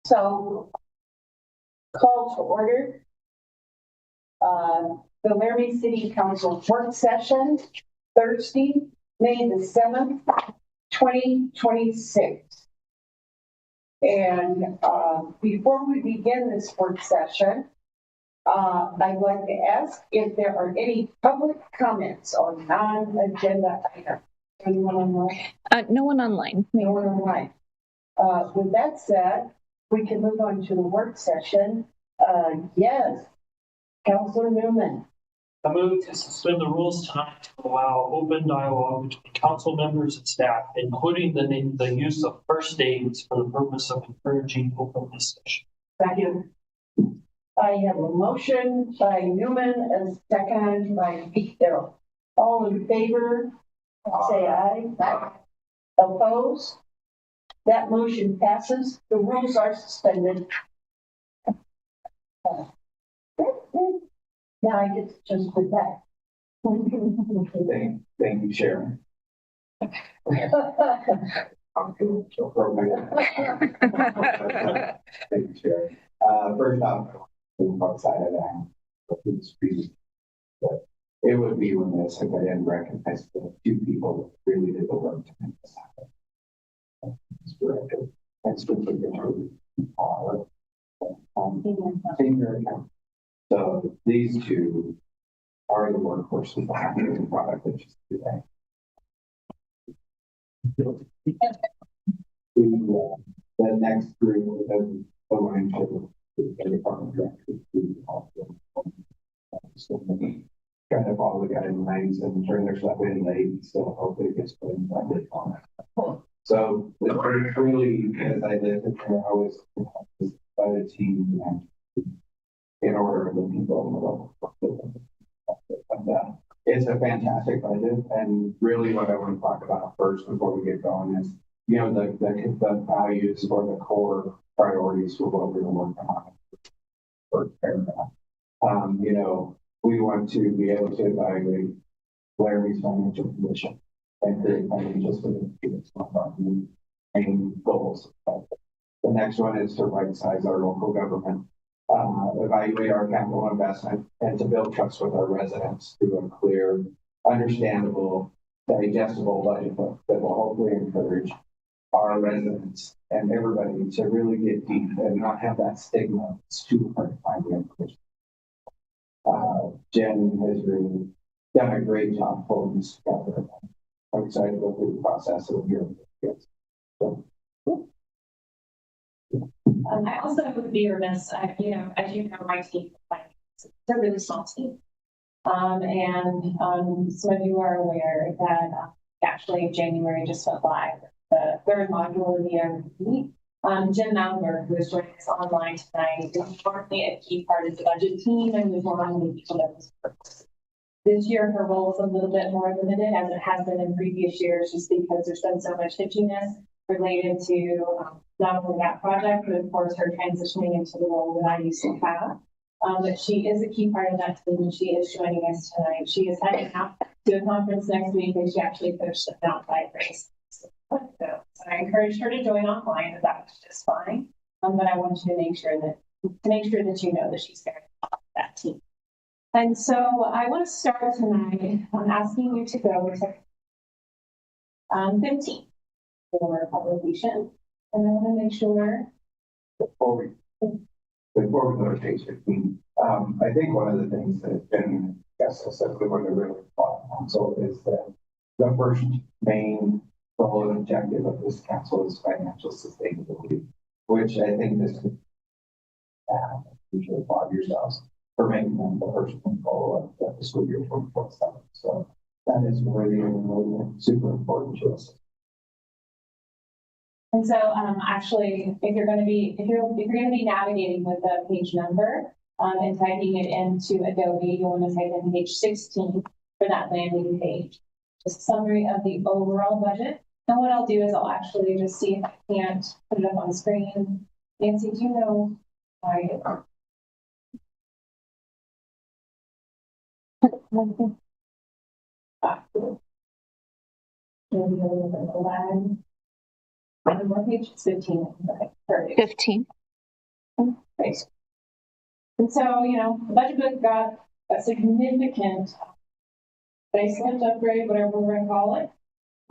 So, call to order. The Laramie City Council work session, Thursday, May the 7th, 2026. And before we begin this work session, I'd like to ask if there are any public comments on non-agenda items. Anyone online? No one online. No one online. With that said, we can move on to the work session. Yes, Councilor Newman. I move to suspend the rules tonight to allow open dialogue between council members and staff, including the use of first aids for the purpose of encouraging open discussion. Second. I have a motion by Newman and second by Vito. All in favor, say aye. Aye. Opposed? That motion passes. The rules are suspended. Now I get to just put that. Thank you, Sharon. Thank you, Sharon. First off, outside of that, it would be remiss if I didn't recognize the two people that really did the work to make this happen. Thanks for So these two are the workhorses behind the product that you see today. The next group of the line to the department director trying to follow the guidelines and turn their stuff in late, so hopefully it gets put in on it. So it's really, as I did, I was by the team in order of the people in the level. It's a fantastic budget, and really what I want to talk about first before we get going is, you know, the values or the core priorities for what we're working on. First paragraph. You know, we want to be able to evaluate Laramie's financial condition and create financial stability and goals. The next one is to right size our local government. Evaluate our capital investment and to build trust with our residents through a clear, understandable, digestible budget that will hopefully encourage our residents and everybody to really get deep and not have that stigma. It's too hard to find the information. Jen has really done a great job pulling this together. I'm excited to go through the process of hearing this. So, I also would be remiss, you know, as you know, my team, it's a really small team. And some of you are aware that actually January just went live, the third module of the ERP. Jim Malberg, who is joining us online tonight, is currently a key part of the budget team and was one of the people that was purposed. This year, her role is a little bit more limited as it has been in previous years, just because there's been so much hitchiness related to not only that project, but of course her transitioning into the role that I used to have. But she is a key part of that team, and she is joining us tonight. She is heading out to a conference next week, and she actually finished the Mount Five race. So I encouraged her to join online, but that was just fine. But I want you to make sure that you know that she's very part of that team. And so I want to start tonight on asking you to go to 15 for publication. And I want to make sure. Before we go to page 15, I think one of the things that Jen especially when they're really fought council is that the first main goal and objective of this council is financial sustainability, which I think this could usually applaud yourselves for making them the first goal of the fiscal year 2027. So that is worthy and super important to us. And so, actually, if you're going to be navigating with the page number and typing it into Adobe, you'll want to type in page 16 for that landing page. Just a summary of the overall budget. And what I'll do is I'll actually just see if I can't put it up on screen. Nancy, do you know why? Maybe a little bit of lag. One more page, it's 15. Okay, perfect. 15. Great. And so, the budget book got a significant facelift upgrade, whatever we're going to call it.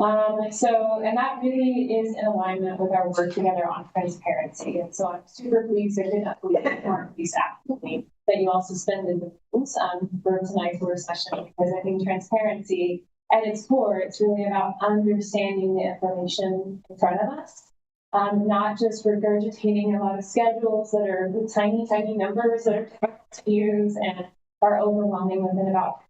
And that really is in alignment with our work together on transparency. And so I'm super pleased, I did not believe it, or at least absolutely, that you all suspended the rules for tonight's work session, because I think transparency at its core, it's really about understanding the information in front of us. Not just regurgitating a lot of schedules that are tiny, tiny numbers that are difficult to use and are overwhelming within about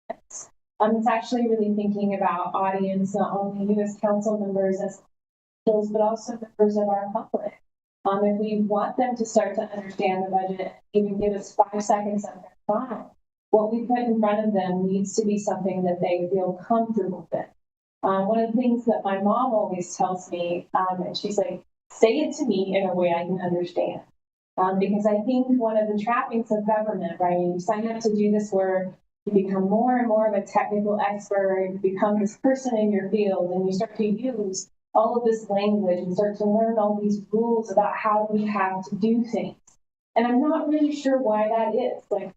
10 minutes. It's actually really thinking about audience, not only you as council members, as officials, but also members of our public. If we want them to start to understand the budget, even give us 5 seconds of their time, what we put in front of them needs to be something that they feel comfortable with. One of the things that my mom always tells me, and she's like, say it to me in a way I can understand. Because I think one of the trappings of government, right, you sign up to do this work, you become more and more of a technical expert, you become this person in your field, and you start to use all of this language and start to learn all these rules about how we have to do things. And I'm not really sure why that is, like,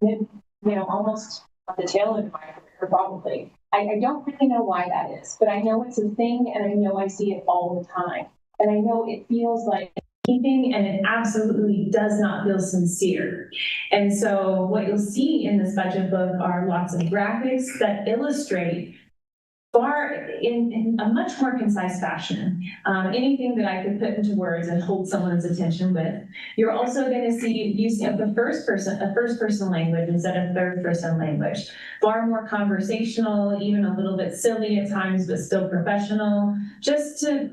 almost at the tail end of my career, probably. I don't really know why that is, but I know it's a thing, and I know I see it all the time. And I know it feels like keeping, and it absolutely does not feel sincere. And so what you'll see in this budget book are lots of graphics that illustrate in a much more concise fashion, anything that I could put into words and hold someone's attention with. You're also going to see use of a first person language instead of third person language. Far more conversational, even a little bit silly at times, but still professional, just to,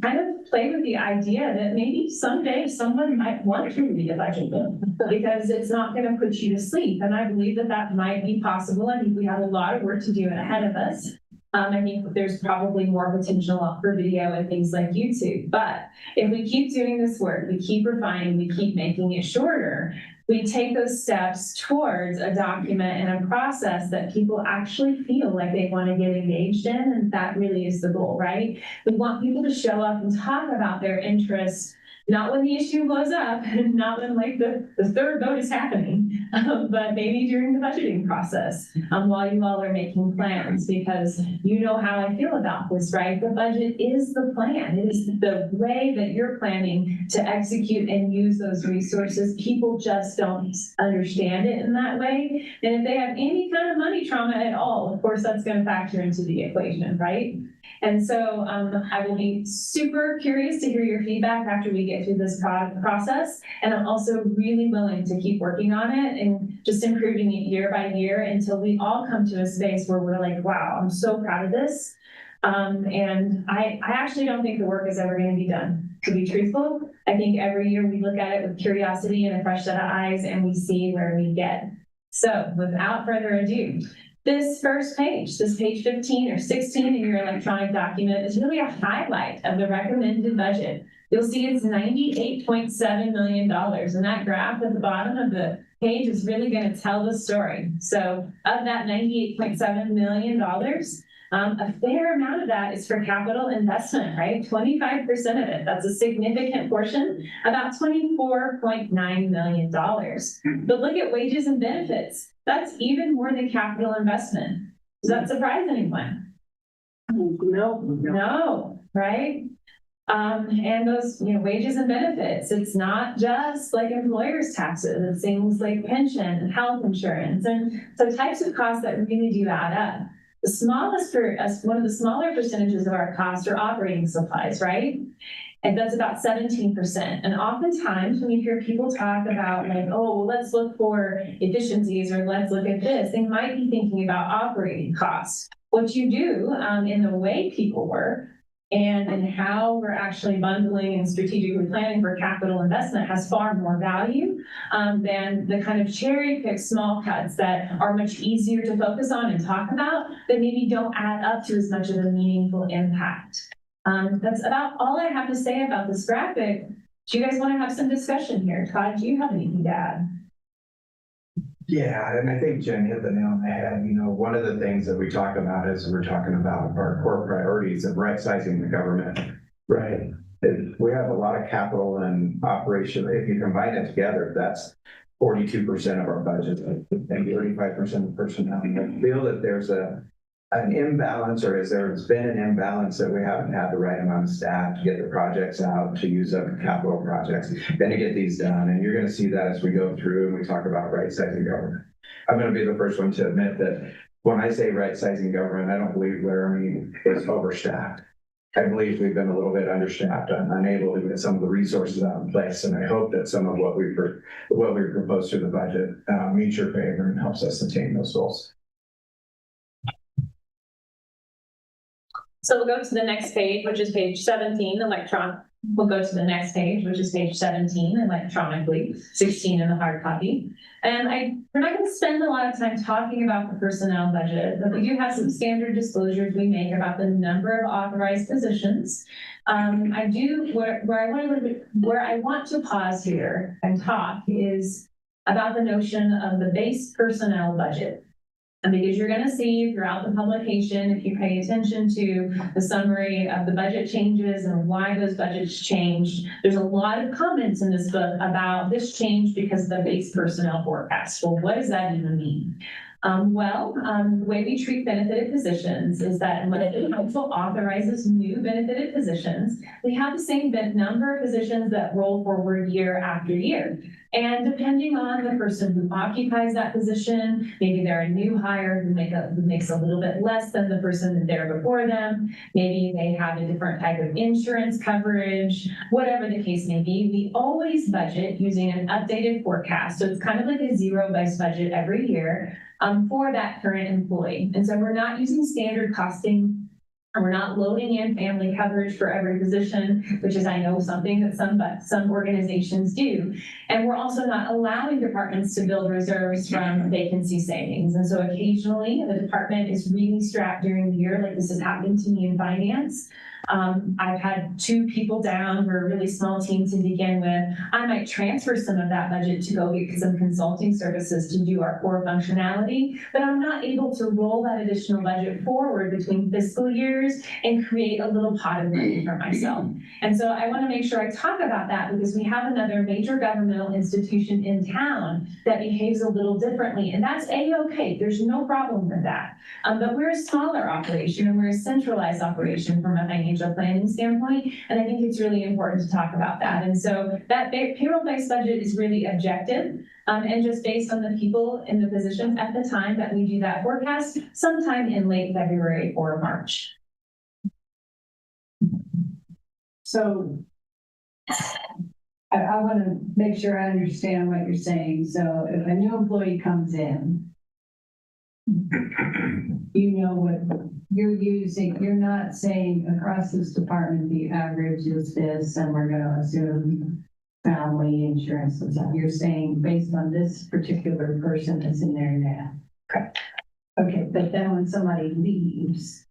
kind of play with the idea that maybe someday someone might want to read a budget book because it's not going to put you to sleep. And I believe that that might be possible. I think we have a lot of work to do ahead of us. I think there's probably more potential for video and things like YouTube. But if we keep doing this work, we keep refining, we keep making it shorter, we take those steps towards a document and a process that people actually feel like they want to get engaged in. And that really is the goal, right? We want people to show up and talk about their interests, not when the issue blows up, and not when like the third vote is happening, but maybe during the budgeting process, while you all are making plans, because you know how I feel about this, right? The budget is the plan. It is the way that you're planning to execute and use those resources. People just don't understand it in that way. And if they have any kind of money trauma at all, of course, that's going to factor into the equation, right? And so I will be super curious to hear your feedback after we get through this process. And I'm also really willing to keep working on it and just improving it year by year until we all come to a space where we're like, wow, I'm so proud of this. And I actually don't think the work is ever going to be done. To be truthful, I think every year we look at it with curiosity and a fresh set of eyes, and we see where we get. So without further ado, this first page, this page 15 or 16 in your electronic document, is really a highlight of the recommended budget. You'll see it's $98.7 million. And that graph at the bottom of the page is really going to tell the story. So of that $98.7 million, a fair amount of that is for capital investment, right? 25% of it. That's a significant portion, about $24.9 million. But look at wages and benefits. That's even more than capital investment. Does that surprise anyone? No, right? And those, wages and benefits, it's not just like employers' taxes, it's things like pension and health insurance. And so types of costs that really do add up. The smallest for us, one of the smaller percentages of our costs are operating supplies, right? And that's about 17%. And oftentimes when you hear people talk about like, oh, well, let's look for efficiencies or let's look at this, they might be thinking about operating costs. What you do in the way people work and how we're actually bundling and strategically planning for capital investment has far more value than the kind of cherry pick small cuts that are much easier to focus on and talk about that maybe don't add up to as much of a meaningful impact. That's about all I have to say about this graphic. Do you guys want to have some discussion here? Todd, do you have anything to add? Yeah, and I think Jen hit the nail on the head. One of the things that we talk about is we're talking about our core priorities of right-sizing the government Right. We have a lot of capital and operation. If you combine it together, that's 42% of our budget and 35% of personnel. And I feel that there's an imbalance, or there's been an imbalance that we haven't had the right amount of staff to get the projects out, to use up capital projects, and to get these done. And you're going to see that as we go through and we talk about right-sizing government. I'm going to be the first one to admit that when I say right-sizing government, I don't believe Laramie is overstaffed. I believe we've been a little bit understaffed and unable to get some of the resources out in place. And I hope that some of what we proposed to the budget meets your favor and helps us attain those goals. So we'll go to the next page, which is page 17, electronic. We'll go to the next page, which is page 17, electronically, 16 in the hard copy. And we're not going to spend a lot of time talking about the personnel budget, but we do have some standard disclosures we make about the number of authorized positions. Where I want to pause here and talk is about the notion of the base personnel budget. And because you're going to see throughout the publication, if you pay attention to the summary of the budget changes and why those budgets changed, there's a lot of comments in this book about this change because of the base personnel forecast. Well, what does that even mean? The way we treat benefited positions is that when the council authorizes new benefited positions, we have the same number of positions that roll forward year after year. And depending on the person who occupies that position, maybe they're a new hire who makes a little bit less than the person there before them. Maybe they have a different type of insurance coverage, whatever the case may be. We always budget using an updated forecast. So it's kind of like a zero-based budget every year for that current employee. And so we're not using standard costing. And we're not loading in family coverage for every position, which is, I know, something that some organizations do. And we're also not allowing departments to build reserves from vacancy savings. And so occasionally the department is really strapped during the year, like this has happened to me in finance. I've had 2 people down. We're a really small team to begin with. I might transfer some of that budget to go get some consulting services to do our core functionality, but I'm not able to roll that additional budget forward between fiscal years and create a little pot of money for myself. And so I want to make sure I talk about that because we have another major governmental institution in town that behaves a little differently, and that's A-okay. There's no problem with that. But we're a smaller operation and we're a centralized operation from a financial planning standpoint, and I think it's really important to talk about that. And so that payroll-based budget is really objective and just based on the people in the positions at the time that we do that forecast, sometime in late February or March. So I want to make sure I understand what you're saying. So if a new employee comes in, you know what you're using. You're not saying across this department the average is this and we're going to assume family insurance and stuff. You're saying based on this particular person that's in there now. Correct. Okay, but then when somebody leaves,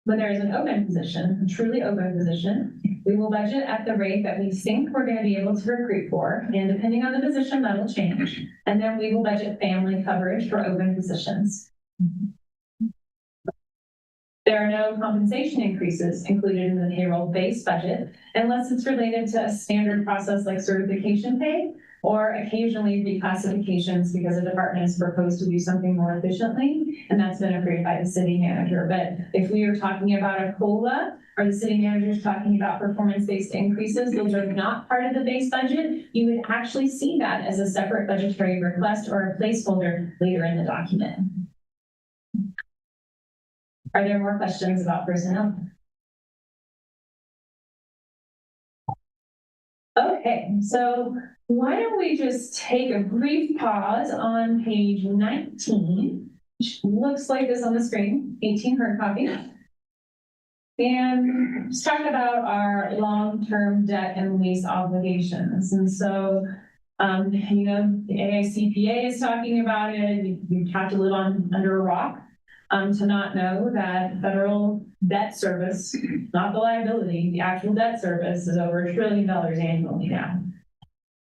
when there is an open position, a truly open position, we will budget at the rate that we think we're going to be able to recruit for. And depending on the position, that'll change. And then we will budget family coverage for open positions. There are no compensation increases included in the payroll-based budget unless it's related to a standard process like certification pay or occasionally reclassifications because a department is proposed to do something more efficiently, and that's been approved by the city manager. But if we are talking about a COLA or the city manager is talking about performance-based increases, those are not part of the base budget. You would actually see that as a separate budgetary request or a placeholder later in the document. Are there more questions about personnel? Okay, so why don't we just take a brief pause on page 19, which looks like this on the screen, 18 hard copy, and just talk about our long-term debt and lease obligations. And so, you know, the AICPA is talking about it. You have to live under a rock to not know that federal debt service, not the liability, the actual debt service is over $1 trillion annually now.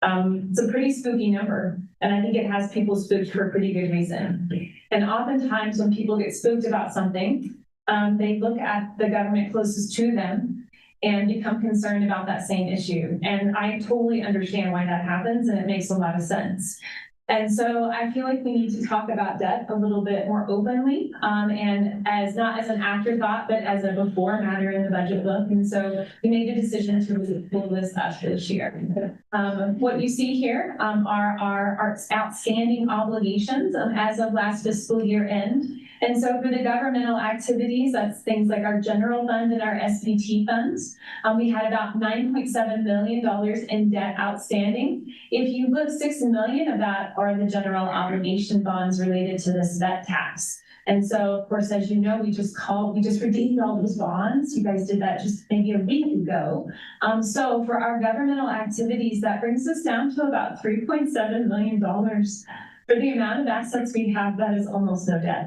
It's a pretty spooky number, and I think it has people spooked for a pretty good reason. And oftentimes when people get spooked about something, they look at the government closest to them and become concerned about that same issue. And I totally understand why that happens, and it makes a lot of sense. And so I feel like we need to talk about debt a little bit more openly, and as not as an afterthought, but as a before matter in the budget book. And so we made a decision to pull this up this year. What you see here are our outstanding obligations as of last fiscal year end. And so for the governmental activities, that's things like our general fund and our SPT funds, we had about $9.7 million in debt outstanding. If you look, $6 million of that are the general obligation bonds related to this vet tax. And so, of course, as you know, we just redeemed all those bonds. You guys did that just maybe a week ago. So for our governmental activities, that brings us down to about $3.7 million. For the amount of assets we have, that is almost no debt.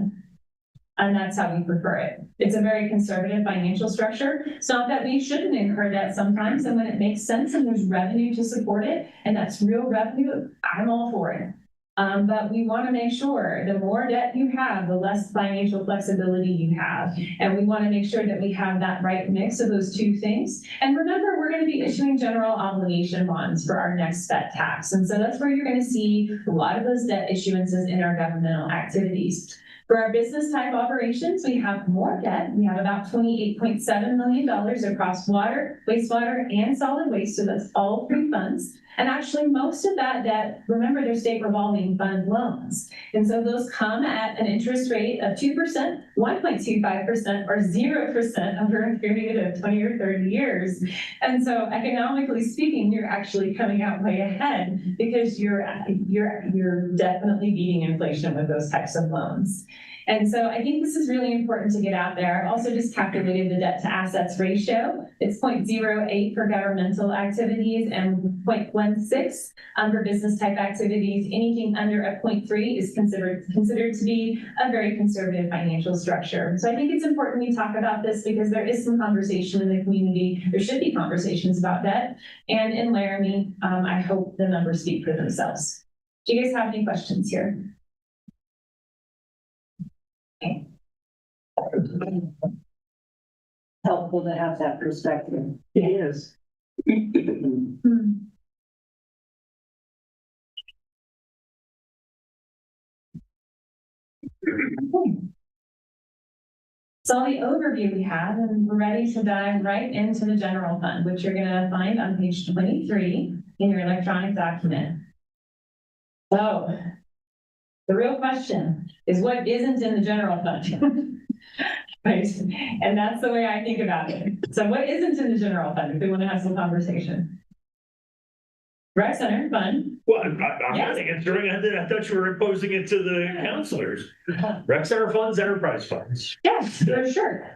And that's how we prefer it. It's a very conservative financial structure. It's not that we shouldn't incur debt sometimes, and when it makes sense and there's revenue to support it, and that's real revenue, I'm all for it. But we want to make sure the more debt you have, the less financial flexibility you have. And we want to make sure that we have that right mix of those two things. And remember, we're going to be issuing general obligation bonds for our next vet tax. And so that's where you're going to see a lot of those debt issuances in our governmental activities. For our business type operations, we have more debt. We have about $28.7 million across water, wastewater, and solid waste. So that's all three funds. And actually most of that debt, remember, they're state revolving fund loans. And so those come at an interest rate of 2%, 1.25%, or 0% over a period of 20 or 30 years. And so economically speaking, you're actually coming out way ahead because you're definitely beating inflation with those types of loans. And so I think this is really important to get out there. I also just calculated the debt to assets ratio. It's 0.08 for governmental activities and 0.16 for business type activities. Anything under a 0.3 is considered to be a very conservative financial structure. So I think it's important we talk about this because there is some conversation in the community. There should be conversations about debt. And in Laramie, I hope the numbers speak for themselves. Do you guys have any questions here? Okay. Helpful to have that perspective. It is. So the overview we have, and we're ready to dive right into the general fund, which you're going to find on page 23 in your electronic document. So the real question is, what isn't in the general fund? Right? And that's the way I think about it. So what isn't in the general fund, if we want to have some conversation? Rec Center Fund. Well, I'm not answering. I thought you were imposing it to the counselors. Rec center funds, enterprise funds. Yes, for sure.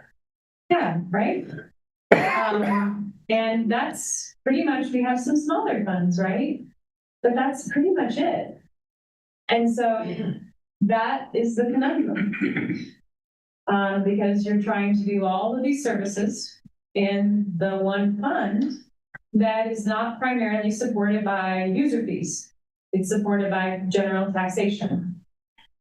Yeah, right? And that's pretty much, we have some smaller funds, right? But that's pretty much it. And so that is the conundrum. Because you're trying to do all of these services in the one fund that is not primarily supported by user fees. It's supported by general taxation,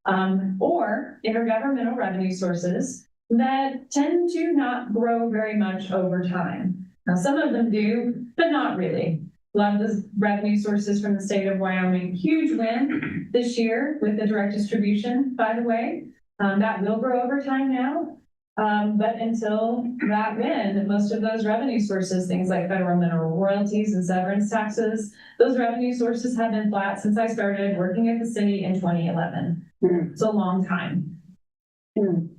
or intergovernmental revenue sources that tend to not grow very much over time. Now, some of them do, but not really. A lot of the revenue sources from the state of Wyoming, huge win this year with the direct distribution, by the way. That will grow over time now. But until that win, most of those revenue sources, things like federal mineral royalties and severance taxes, those revenue sources have been flat since I started working at the city in 2011. It's a long time. The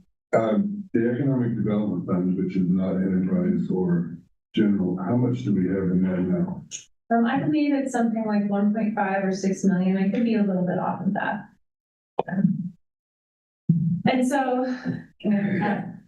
Economic Development Fund, which is not enterprise or general, how much do we have in that now? I believe it's something like 1.5 or 6 million. I could be a little bit off of that. And so,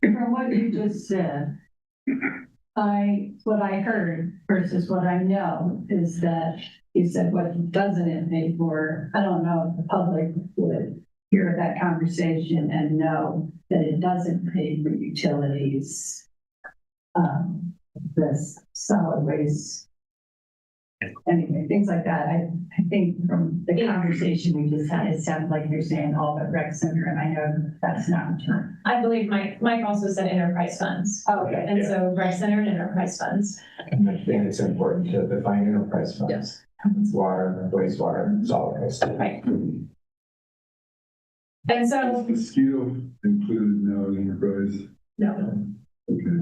From what you just said, what I heard versus what I know is that you said what doesn't it pay for. I don't know if the public would hear that conversation and know that it doesn't pay for utilities, this solid waste Anyway, things like that. I think from the conversation we just had, it sounds like you're saying all but rec center, and I know that's not true. I believe Mike also said enterprise funds. Okay. And so rec center and enterprise funds. And I think it's important to define enterprise funds. Yes. It's water, wastewater, solid waste. Right. And so, Is mosquito included now in enterprise? no, Okay.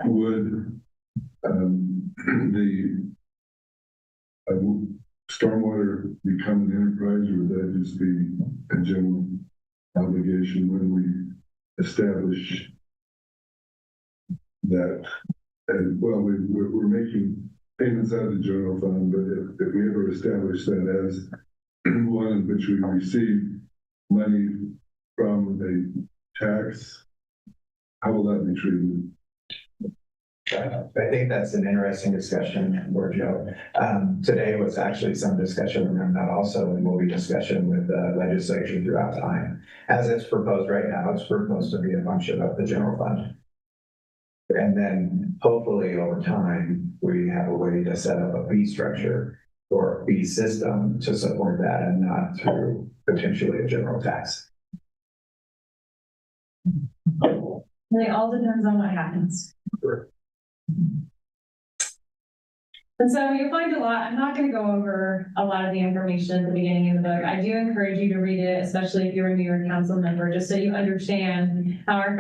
Would, the stormwater become an enterprise, or would that just be a general obligation when we establish that? And well, we're making payments out of the general fund, but if we ever establish that as one in which we receive money from a tax, how will that be treated? I think that's an interesting discussion, Joe. Today was actually some discussion around that also, and will be discussion with the legislature throughout time. As it's proposed right now, it's proposed to be a function of the general fund. And then hopefully over time, we have a way to set up a fee structure or a fee system to support that and not through potentially a general tax. it all depends on what happens. Sure. And so you'll find a lot. I'm not going to go over a lot of the information at the beginning of the book. I do encourage you to read it, especially if you're a newer council member, just so you understand how our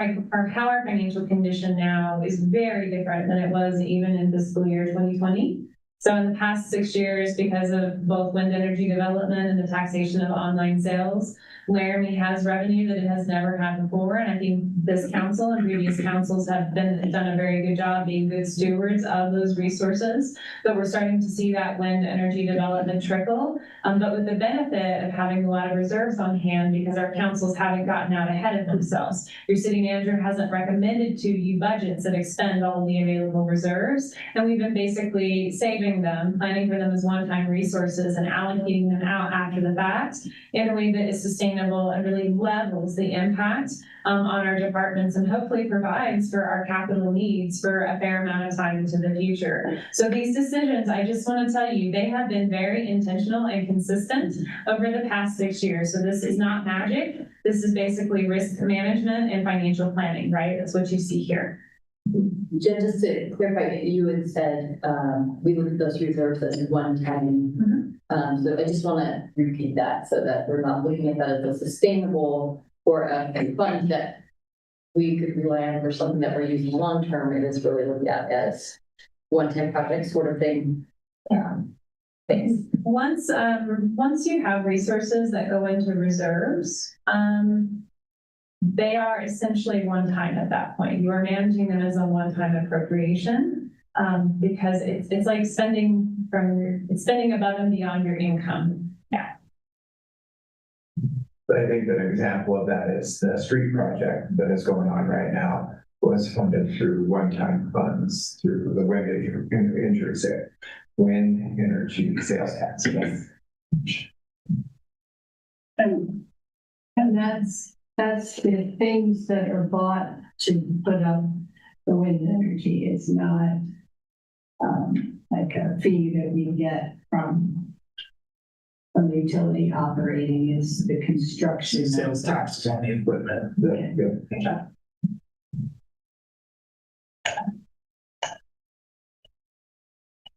financial condition now is very different than it was even in fiscal year 2020. So in the past 6 years, because of both wind energy development and the taxation of online sales, Laramie has revenue that it has never had before. And I think this council and previous councils have done a very good job being good stewards of those resources. But we're starting to see that wind energy development trickle. But with the benefit of having a lot of reserves on hand, because our councils haven't gotten out ahead of themselves. Your city manager hasn't recommended to you budgets that expend all of the available reserves. And we've been basically saving them, planning for them as one-time resources and allocating them out after the fact in a way that is sustainable and really levels the impact on our departments and hopefully provides for our capital needs for a fair amount of time into the future. So these decisions, I just want to tell you, they have been very intentional and consistent over the past 6 years. So this is not magic. This is basically risk management and financial planning, right? That's what you see here. Jen, just to clarify, you had said, we look at those reserves as one time. So I just want to repeat that so that we're not looking at that as a sustainable or a fund that we could rely on for something that we're using long-term. It is really looked at as one-time project sort of thing. Thanks. Once you have resources that go into reserves, they are essentially one time at that point. You are managing them as a one-time appropriation because it's like spending above and beyond your income. Yeah. But I think that an example of that is the street project that is going on right now was funded through one-time funds through the wind energy sales tax. And that's the things that are bought to put up the wind energy. It's not like a fee that we get from the utility operating. Is the construction. Sales taxes on the equipment. Yeah.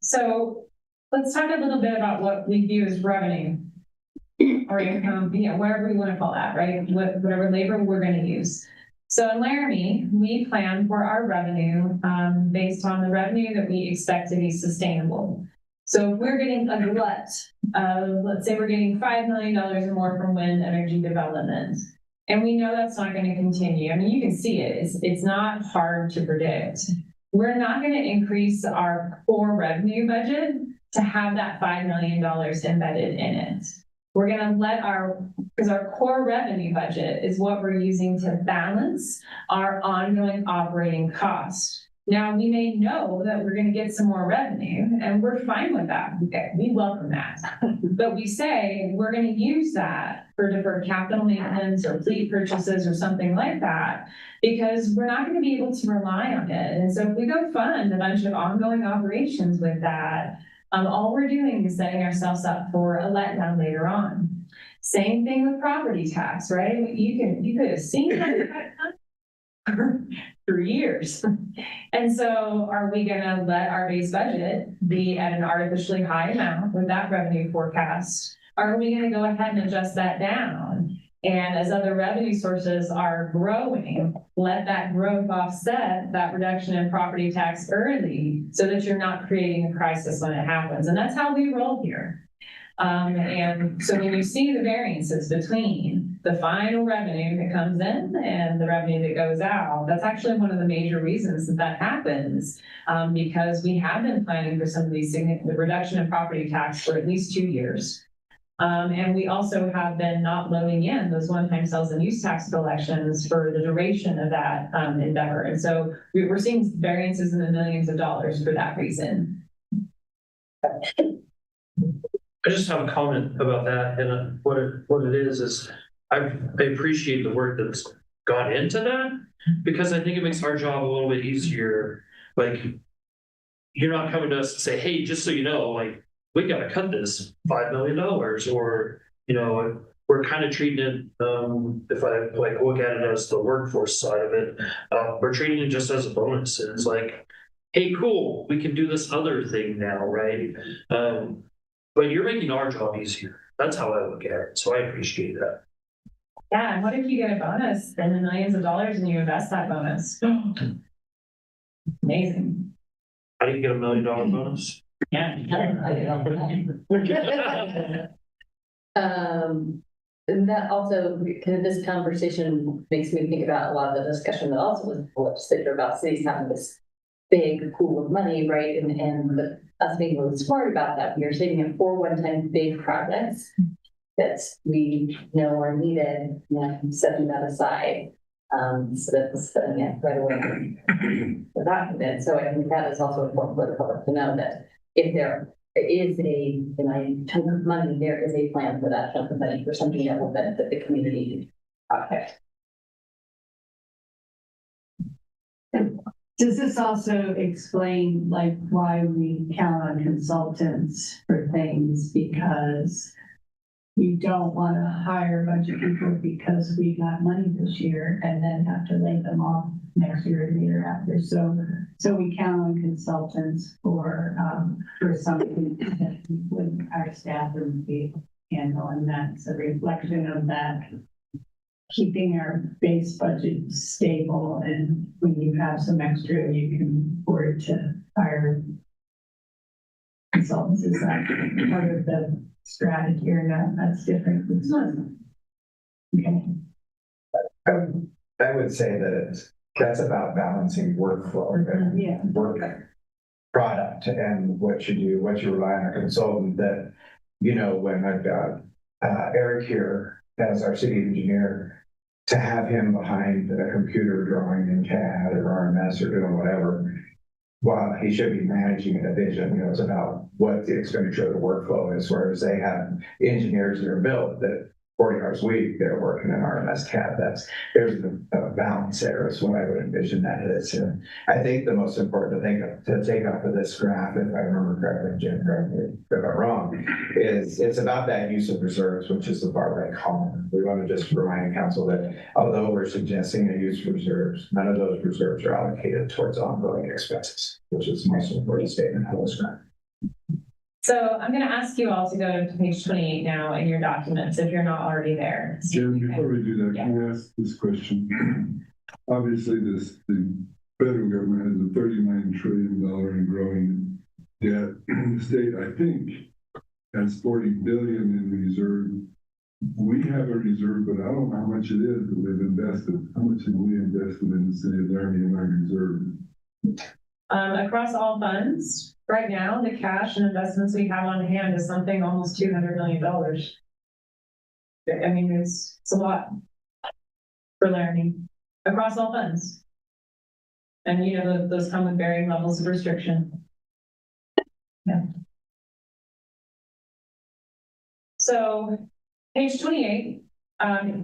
So let's talk a little bit about what we view as revenue or income, whatever we want to call that, right? Whatever labor we're going to use. So in Laramie, we plan for our revenue based on the revenue that we expect to be sustainable. So if we're getting a glut of, let's say we're getting $5 million or more from wind energy development, and we know that's not going to continue. I mean, you can see it. It's not hard to predict. We're not going to increase our core revenue budget to have that $5 million embedded in it. We're going to because our core revenue budget is what we're using to balance our ongoing operating costs. Now, we may know that we're going to get some more revenue, and we're fine with that. Okay, we welcome that. But we say we're going to use that for deferred capital maintenance or fleet purchases or something like that, because we're not going to be able to rely on it. And so if we go fund a bunch of ongoing operations with that, All we're doing is setting ourselves up for a letdown later on. Same thing with property tax, right? You could have seen that for years. And so are we gonna let our base budget be at an artificially high amount with that revenue forecast? Or are we gonna go ahead and adjust that down? And as other revenue sources are growing, let that growth offset that reduction in property tax early so that you're not creating a crisis when it happens. And that's how we roll here. And so when you see the variances between the final revenue that comes in and the revenue that goes out, that's actually one of the major reasons that happens, because we have been planning for some of these significant reduction in property tax for at least 2 years. And we also have been not loading in those one-time sales and use tax collections for the duration of that endeavor. And so we're seeing variances in the millions of dollars for that reason. I just have a comment about that, and what it is I appreciate the work that's gone into that, because I think it makes our job a little bit easier. Like, you're not coming to us and say, hey, just so you know, like, we gotta cut this $5 million, or, you know, we're kind of treating it, if I like look at it as the workforce side of it, we're treating it just as a bonus. And it's like, hey, cool, we can do this other thing now, right? But you're making our job easier. That's how I look at it. So I appreciate that. Yeah, and what if you get a bonus, spend the millions of dollars and you invest that bonus? Amazing. How do you get $1 million bonus? Yeah. And that also, kind of this conversation makes me think about a lot of the discussion that also was in the legislature about cities having this big pool of money, right? And us being really smart about that. We are saving it for one-time big projects that we know are needed, and setting that aside. So that we're setting it right away for that. So I think that is also important for the public to know that if there is a chunk of money, there is a plan for that chunk of money for something that will benefit the community. Okay. Does this also explain like why we count on consultants for things? Because we don't want to hire a bunch of people because we got money this year and then have to lay them off next year or the year after. So we count on consultants for something that with our staff would be handling. That's a reflection of that, keeping our base budget stable, and when you have some extra, you can afford to hire consultants. Is that part of the strategy or not? That's different. It's not. Okay. I would say that that's about balancing workflow and Yeah. work product and what you rely on a consultant that, you know, when I've got Eric here as our city engineer, to have him behind a computer drawing in CAD or RMS or doing whatever, while he should be managing a division, you know, it's about what the expenditure of the workflow is, whereas they have engineers that are built that 40 hours a week, they're working in RMS CAD. There's a balance there is what I would envision that is. And I think the most important thing to take off of this graph, if I remember correctly, Jim, correct me if I'm wrong, is it's about that use of reserves, which is the far right column. We want to just remind council that although we're suggesting a use of reserves, none of those reserves are allocated towards ongoing expenses, which is the most important statement of this graph. So I'm going to ask you all to go to page 28 now in your documents if you're not already there. Jen, before we do that, can I ask this question? Obviously, the federal government has a $39 trillion and growing debt. The state, I think, has $40 billion in reserve. We have a reserve, but I don't know how much it is that we've invested. How much have we invested in the city of Laramie in our reserve? Across all funds, right now, the cash and investments we have on hand is something almost $200 million. I mean, it's a lot for Laramie across all funds. And you know, those come with varying levels of restriction. Yeah. So page 28,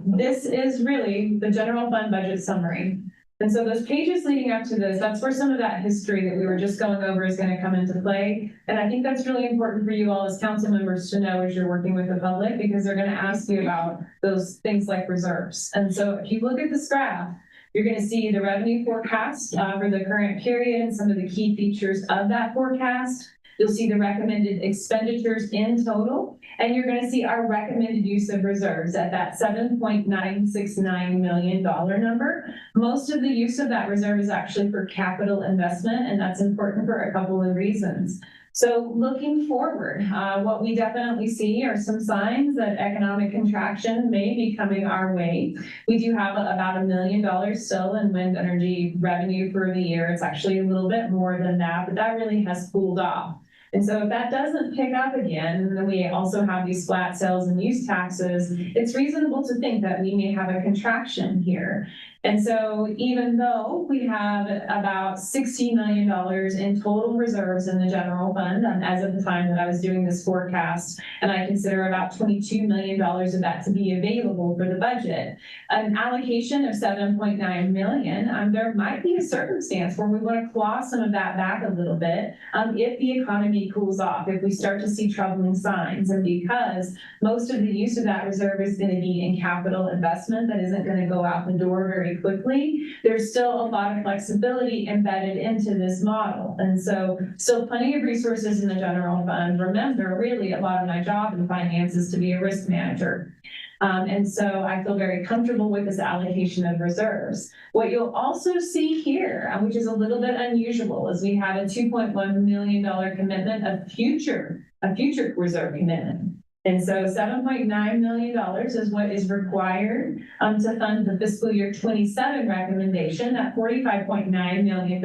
this is really the general fund budget summary. And so those pages leading up to this, that's where some of that history that we were just going over is going to come into play. And I think that's really important for you all as council members to know as you're working with the public, because they're going to ask you about those things like reserves. And so if you look at this graph, you're going to see the revenue forecast for the current period and some of the key features of that forecast. You'll see the recommended expenditures in total, and you're going to see our recommended use of reserves at that $7.969 million number. Most of the use of that reserve is actually for capital investment, and that's important for a couple of reasons. So looking forward, what we definitely see are some signs that economic contraction may be coming our way. We do have about $1 million still in wind energy revenue for the year. It's actually a little bit more than that, but that really has cooled off. And so if that doesn't pick up again, and then we also have these flat sales and use taxes, it's reasonable to think that we may have a contraction here. And so even though we have about $60 million in total reserves in the general fund, as of the time that I was doing this forecast, and I consider about $22 million of that to be available for the budget, an allocation of $7.9 million, there might be a circumstance where we want to claw some of that back a little bit if the economy cools off, if we start to see troubling signs. And because most of the use of that reserve is going to be in capital investment that isn't going to go out the door very quickly, there's still a lot of flexibility embedded into this model. And so still plenty of resources in the general fund. Remember, really a lot of my job in finance is to be a risk manager. And so I feel very comfortable with this allocation of reserves. What you'll also see here, which is a little bit unusual, is we have a $2.1 million commitment of future reserve commitment. And so $7.9 million is what is required to fund the fiscal year 27 recommendation at $45.9 million.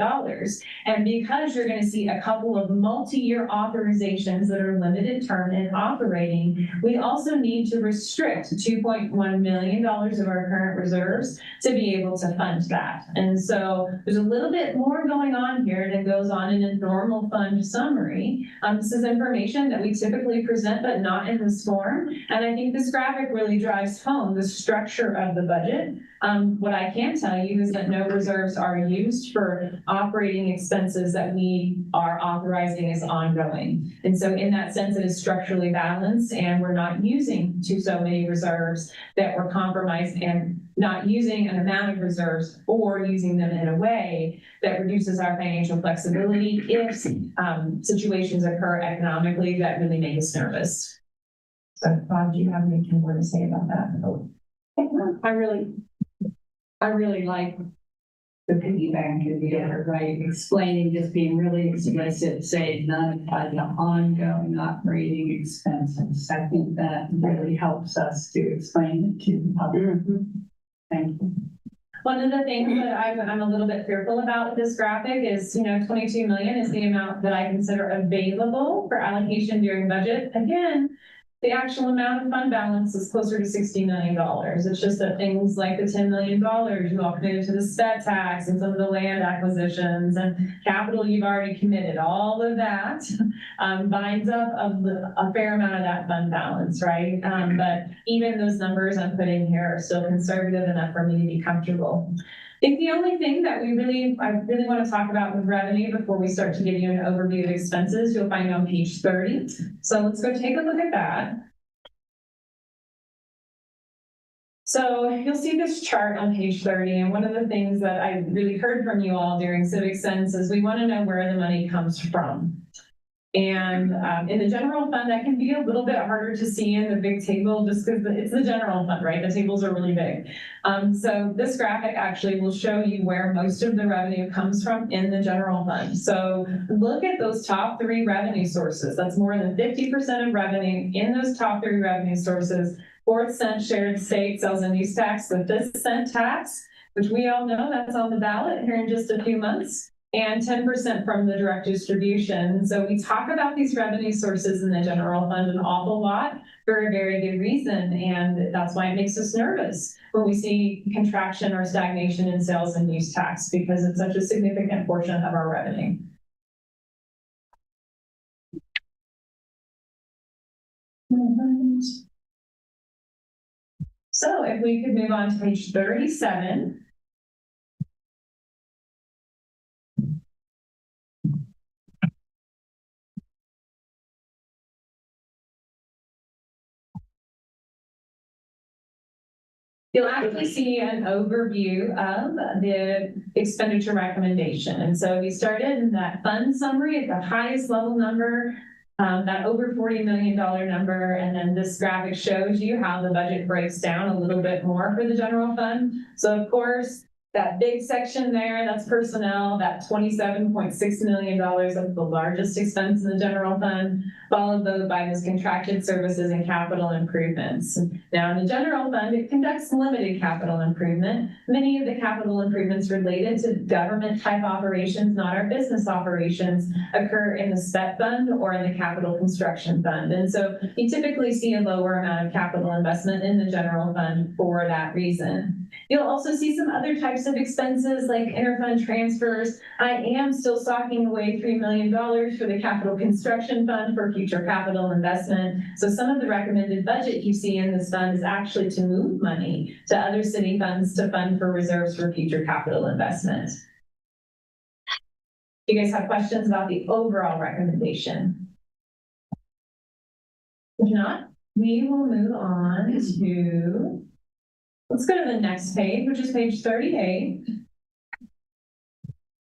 And because you're going to see a couple of multi-year authorizations that are limited term and operating, we also need to restrict $2.1 million of our current reserves to be able to fund that. And so there's a little bit more going on here than goes on in a normal fund summary. This is information that we typically present, but not in this form. And I think this graphic really drives home the structure of the budget. What I can tell you is that no reserves are used for operating expenses that we are authorizing as ongoing. And so in that sense, it is structurally balanced, and we're not using so many reserves that were compromised, and not using an amount of reserves or using them in a way that reduces our financial flexibility if situations occur economically that really make us nervous. So Bob, do you have anything more to say about that? I really like the piggy bank idea, right? Explaining, just being really explicit, say none of the ongoing operating expenses. I think that really helps us to explain it to the public. Thank you. One of the things that I'm a little bit fearful about with this graphic is, 22 million is the amount that I consider available for allocation during budget. Again, the actual amount of fund balance is closer to $60 million. It's just that things like the $10 million you all committed to the SPET tax and some of the land acquisitions and capital you've already committed, all of that binds up a fair amount of that fund balance, right? But even those numbers I'm putting here are still conservative enough for me to be comfortable. I think the only thing that I really want to talk about with revenue before we start to give you an overview of expenses, you'll find on page 30. So let's go take a look at that. So you'll see this chart on page 30, and one of the things that I really heard from you all during Civic Sense is we want to know where the money comes from. And in the general fund, that can be a little bit harder to see in the big table just because it's the general fund, right? The tables are really big. So this graphic actually will show you where most of the revenue comes from in the general fund. So look at those top 3 revenue sources. That's more than 50% of revenue in those top 3 revenue sources. 4th cent shared state sales and use tax, the 5th cent tax, which we all know that's on the ballot here in just a few months, and 10% from the direct distribution. So we talk about these revenue sources in the general fund an awful lot for a very good reason. And that's why it makes us nervous when we see contraction or stagnation in sales and use tax, because it's such a significant portion of our revenue. So if we could move on to page 37. You'll actually see an overview of the expenditure recommendation. And so we started in that fund summary at the highest level number, that over $40 million number. And then this graphic shows you how the budget breaks down a little bit more for the general fund. So of course, that big section there, that's personnel, that $27.6 million, that's the largest expense in the general fund, followed though by those contracted services and capital improvements. Now in the general fund, it conducts limited capital improvement. Many of the capital improvements related to government type operations, not our business operations, occur in the SPET fund or in the capital construction fund. And so you typically see a lower amount of capital investment in the general fund for that reason. You'll also see some other types of expenses like interfund transfers. I am still stocking away $3 million for the capital construction fund for future capital investment. So some of the recommended budget you see in this fund is actually to move money to other city funds to fund for reserves for future capital investment. Do you guys have questions about the overall recommendation? If not, we will move on to, let's go to the next page, which is page 38.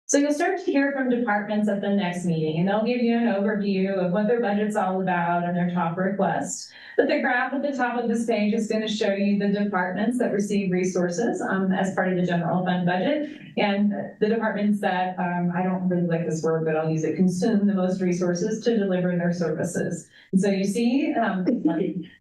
So you'll start to hear from departments at the next meeting, and they'll give you an overview of what their budget's all about and their top requests. But the graph at the top of this page is going to show you the departments that receive resources as part of the general fund budget, and the departments that, I don't really like this word, but I'll use it, consume the most resources to deliver their services. And so you see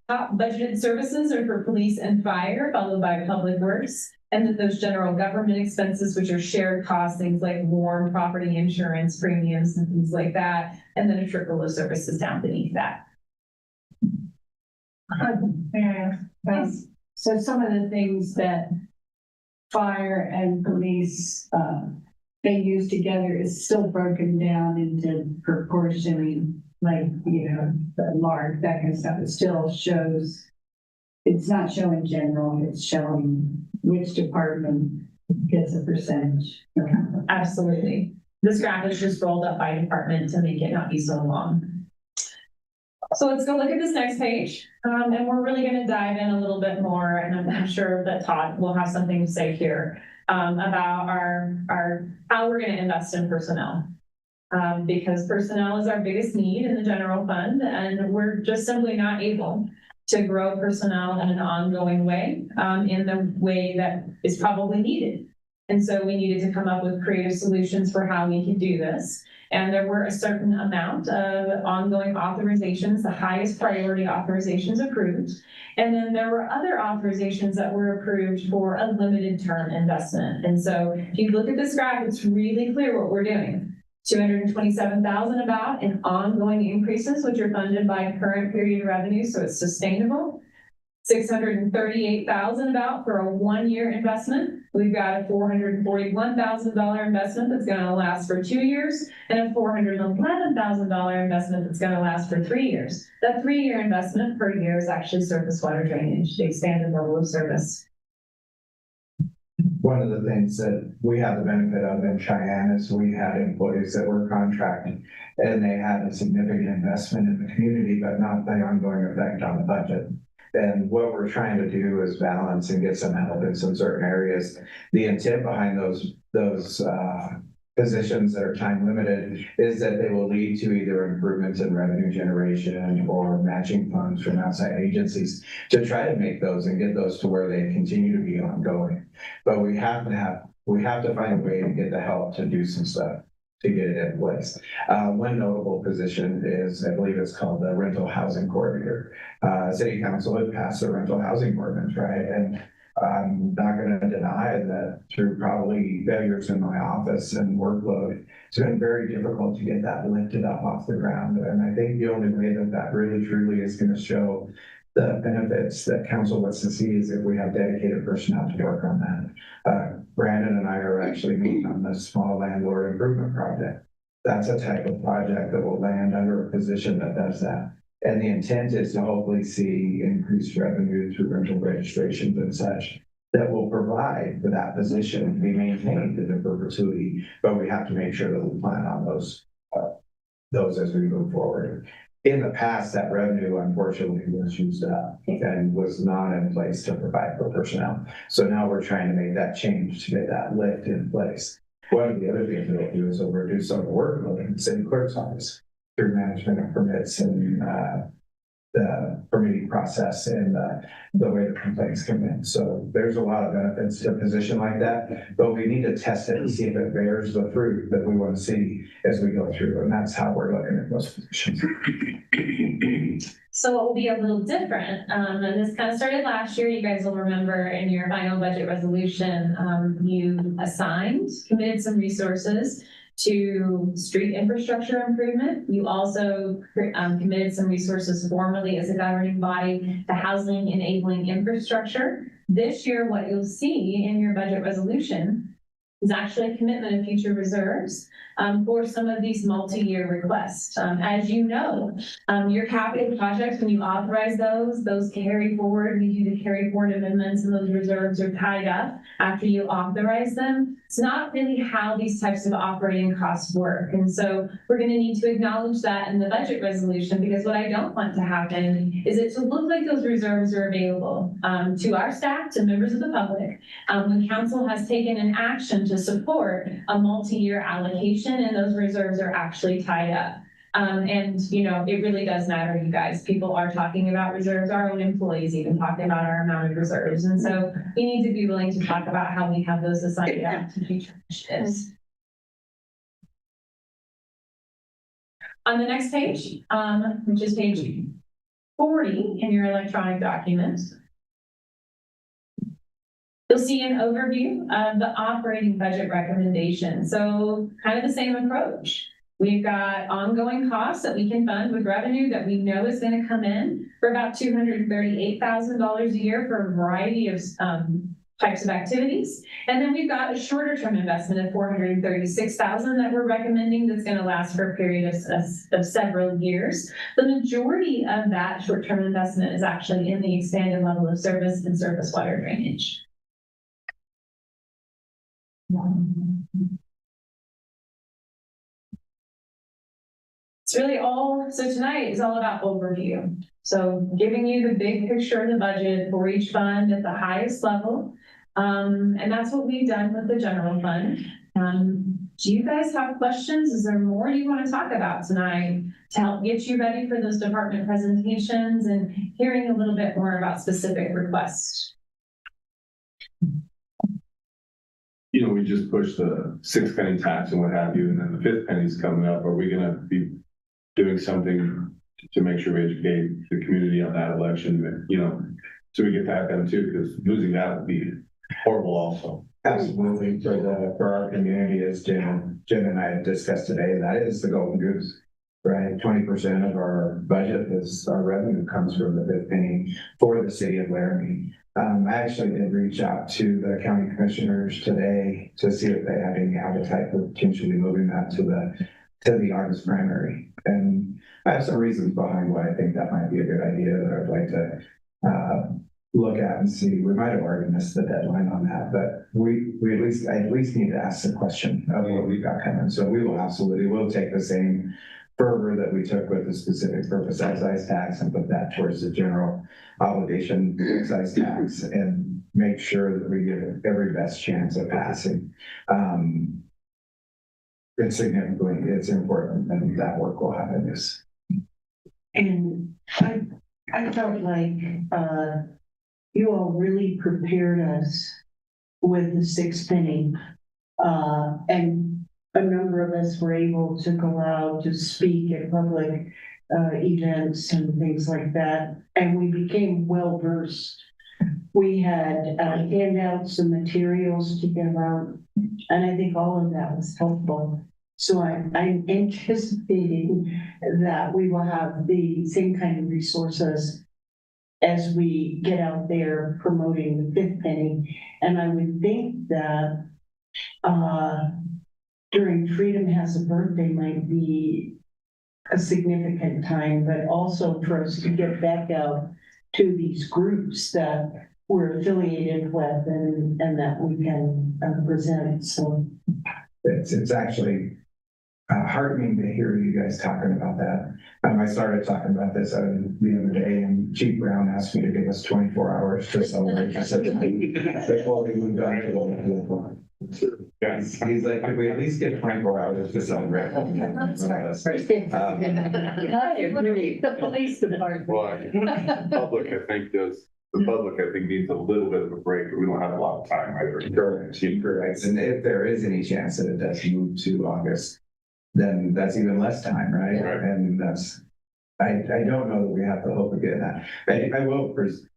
top budgeted services are for police and fire, followed by public works. And then those general government expenses, which are shared costs, things like warm property insurance premiums and things like that. And then a trickle of services down beneath that. So some of the things that fire and police, they use together is still broken down into proportioning, like, you know, the large, that kind of stuff. It still shows, it's not showing general, it's showing which department gets a percentage. Absolutely. This graph is just rolled up by department to make it not be so long. So let's go look at this next page. And we're really going to dive in a little bit more. And I'm sure that Todd will have something to say here about our how we're going to invest in personnel. Because personnel is our biggest need in the general fund, and we're just simply not able to grow personnel in an ongoing way, in the way that is probably needed. And so we needed to come up with creative solutions for how we could do this. And there were a certain amount of ongoing authorizations, the highest priority authorizations approved. And then there were other authorizations that were approved for a limited term investment. And so if you look at this graph, it's really clear what we're doing. 227,000 about in ongoing increases, which are funded by current period revenue, so it's sustainable. 638,000 about for a 1-year investment. We've got a $441,000 investment that's going to last for 2 years, and a $411,000 investment that's going to last for 3 years. That 3-year investment per year is actually surface water drainage, the expanded level of service. One of the things that we had the benefit of in Cheyenne is we had employees that were contracted, and they had a significant investment in the community, but not the ongoing effect on the budget. And what we're trying to do is balance and get some help in some certain areas. The intent behind those positions that are time limited is that they will lead to either improvements in revenue generation or matching funds from outside agencies to try to make those and get those to where they continue to be ongoing. But we have to find a way to get the help to do some stuff to get it in place. One notable position is, I believe it's called the rental housing coordinator. City Council had passed the rental housing ordinance, right? And I'm not going to deny that through probably failures in my office and workload, it's been very difficult to get that lifted up off the ground. And I think the only way that that really truly is going to show the benefits that council wants to see is if we have dedicated personnel to work on that. Brandon and I are actually meeting on this small landlord improvement project. That's a type of project that will land under a position that does that. And the intent is to hopefully see increased revenue through rental registrations and such that will provide for that position to be maintained in perpetuity. But we have to make sure that we plan on those as we move forward. in the past, that revenue unfortunately was used up and was not in place to provide for personnel. So now we're trying to make that change to get that lift in place. One of the other things we'll do is we'll reduce some of the workload in the city clerk's office through management of permits and the permitting process and the way the complaints come in. So there's a lot of benefits to a position like that, but we need to test it and see if it bears the fruit that we want to see as we go through. And that's how we're looking at most positions. So it will be a little different, and this kind of started last year. You guys will remember in your final budget resolution, you committed some resources to street infrastructure improvement. You also committed some resources formally as a governing body to housing enabling infrastructure. This year, what you'll see in your budget resolution is actually a commitment of future reserves for some of these multi-year requests. As you know, your capital projects, when you authorize those carry forward. We do the carry forward amendments, and those reserves are tied up after you authorize them. It's not really how these types of operating costs work. And so we're going to need to acknowledge that in the budget resolution, because what I don't want to happen is it to look like those reserves are available to our staff, to members of the public, when council has taken an action to support a multi-year allocation and those reserves are actually tied up. And, you know, it really does matter, you guys. People are talking about reserves. Our own employees even talking about our amount of reserves. And so we need to be willing to talk about how we have those assigned out to future initiatives. On the next page, which is page 40 in your electronic document, you'll see an overview of the operating budget recommendation. So kind of the same approach. We've got ongoing costs that we can fund with revenue that we know is going to come in for about $238,000 a year for a variety of types of activities. And then we've got a shorter term investment of $436,000 that we're recommending that's going to last for a period of several years. The majority of that short term investment is actually in the expanded level of service and surface water drainage. It's really all, so tonight is all about overview. So giving you the big picture of the budget for each fund at the highest level. And that's what we've done with the general fund. Do you guys have questions? Is there more you want to talk about tonight to help get you ready for those department presentations and hearing a little bit more about specific requests? You know, we just pushed the 6 penny tax and what have you, and then the 5th penny's coming up. Are we going to be doing something to make sure we educate the community on that election, you know, so we get that done too, because losing that would be horrible also. Absolutely, for our community, as Jen and I have discussed today, that is the golden goose, right? 20% of our budget is our revenue comes from the 5th penny for the city of Laramie. I actually did reach out to the county commissioners today to see if they had any appetite for potentially moving that to the August primary. And I have some reasons behind why I think that might be a good idea that I'd like to look at and see. We might have already missed the deadline on that, but I at least need to ask the question of what we've got coming. So we will absolutely, we'll take the same fervor that we took with the specific purpose excise tax and put that towards the general obligation excise tax and make sure that we give it every best chance of passing. It's significantly, it's important, and that work will happen. Yes. And I felt like you all really prepared us with the 6 penny, and a number of us were able to go out to speak at public events and things like that, and we became well versed. We had handouts and materials to give out, and I think all of that was helpful. So I'm anticipating that we will have the same kind of resources as we get out there promoting the 5th penny. And I would think that during Freedom Has a Birthday might be a significant time, but also for us to get back out to these groups that we're affiliated with and that we can present. So it's actually heartening to hear you guys talking about that. I started talking about this the other day, and Chief Brown asked me to give us 24 hours to celebrate. I said, before we moved on to the Yes. he's like, could we at least get 24 hours to celebrate? The police department. Well, the public, I think, needs a little bit of a break, but we don't have a lot of time either. Correct. And if there is any chance that it does move to August, then that's even less time, right? Right. And I don't know that we have the hope of getting that. I will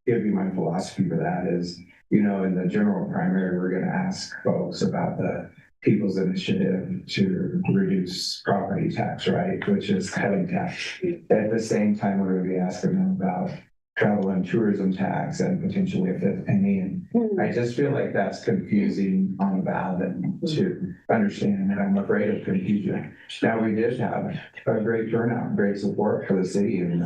give you my philosophy for that is, in the general primary, we're going to ask folks about the People's Initiative to reduce property tax, right? Which is cutting tax. At the same time, we're going to be asking them about travel and tourism tax and potentially a fifth penny. And I just feel like that's confusing on the ballot to understand, and I'm afraid of confusion. Now, we did have a great turnout, great support for the city and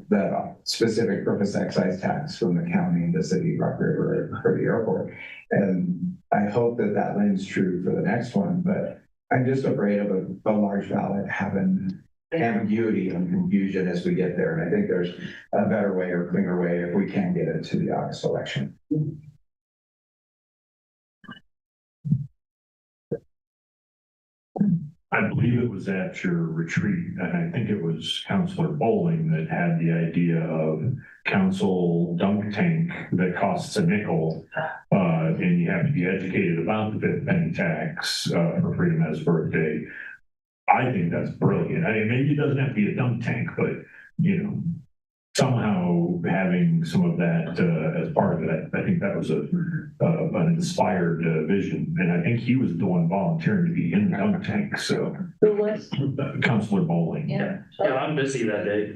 the specific purpose excise tax from the county, the city, Rock River, for the airport. And I hope that that lands true for the next one, but I'm just afraid of a large ballot having ambiguity and confusion as we get there. And I think there's a better way or cleaner way if we can get it to the August election. I believe it was at your retreat, and I think it was Councilor Bowling that had the idea of council dunk tank that costs a nickel, and you have to be educated about the fifth penny tax for Freedom Has Birthday. I think that's brilliant. I mean, maybe it doesn't have to be a dunk tank, but somehow having some of that as part of it, I think that was an inspired vision. And I think he was the one volunteering to be in the dunk tank. So, Who was? Councilor Bowling. Yeah. Yeah, I'm busy that day.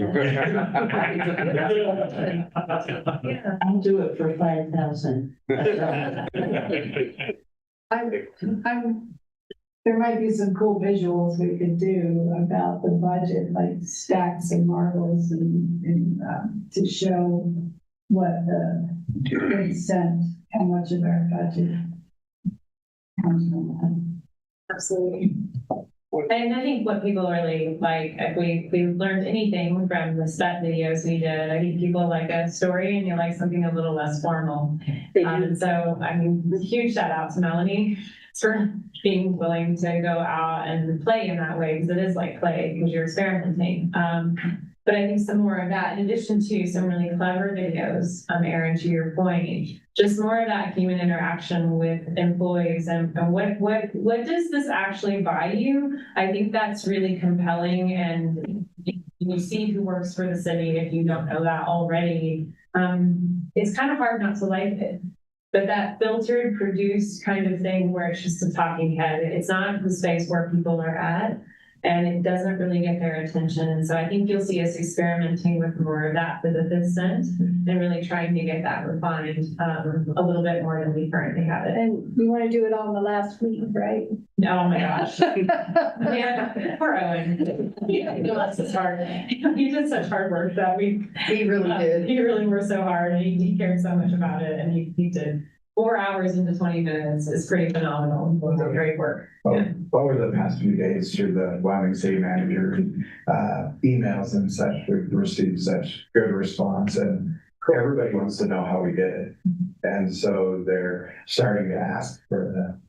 I'll do it for 5,000. There might be some cool visuals we could do about the budget, like stacks and marbles and to show what the extent, how much of our budget comes from that. Absolutely. And I think what people really like, if we learned anything from the SPET videos we did, I think people like a story and you like something a little less formal. So, I mean, huge shout out to Melanie for being willing to go out and play in that way, because it is like play, because you're experimenting. But I think some more of that, in addition to some really clever videos, Erin, to your point, just more of that human interaction with employees and what does this actually buy you? I think that's really compelling, and you see who works for the city if you don't know that already. It's kind of hard not to like it. But that filtered, produced kind of thing where it's just a talking head, it's not the space where people are at, and it doesn't really get their attention. And so I think you'll see us experimenting with more of that for the 5th Cent and really trying to get that refined a little bit more than we currently have it. And you want to do it all in the last week, right? Oh my gosh. Yeah, poor Owen. That's just hard. He did such hard work that week. He really did. He really worked so hard, and he cared so much about it, and he did 4 hours into 20 minutes is pretty phenomenal. It was great work. Yeah. Over the past few days, through the Wyoming city manager emails and such, we've received such good response, and everybody wants to know how we did it. And so they're starting to ask for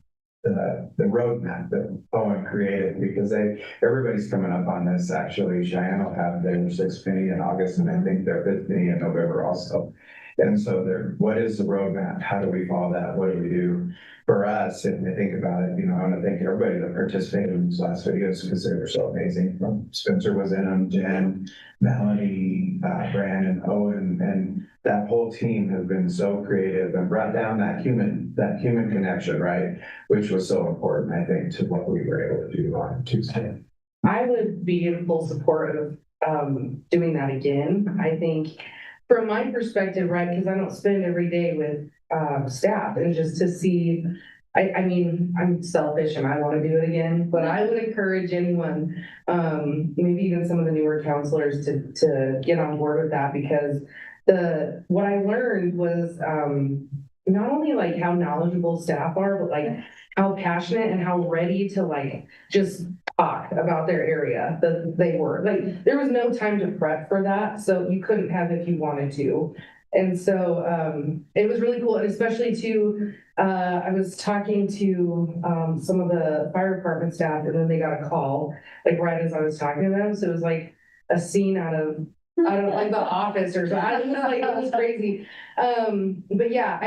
the roadmap that Owen created, because everybody's coming up on this. Actually, Cheyenne will have their 6th penny in August, and I think their 5th penny in November also. And so what is the roadmap? How do we follow that? What do we do for us? And I think about it, I want to thank everybody that participated in these last videos, because they were so amazing. Spencer was in them, Jen, Melanie, Brandon, Owen, and that whole team has been so creative and brought down that human connection, right? Which was so important, I think, to what we were able to do on Tuesday. I would be in full support of doing that again. I think from my perspective, right, because I don't spend every day with staff, and just to see, I mean, I'm selfish and I want to do it again, but I would encourage anyone, maybe even some of the newer counselors to get on board with that, because what I learned was not only like how knowledgeable staff are, but like how passionate and how ready to like just talk about their area that they were, like, there was no time to prep for that, so you couldn't have if you wanted to. And so, it was really cool, and especially to, I was talking to, some of the fire department staff, and then they got a call, like, right as I was talking to them, so it was like a scene out of like The Office or something. I don't know, like, it was crazy. But yeah,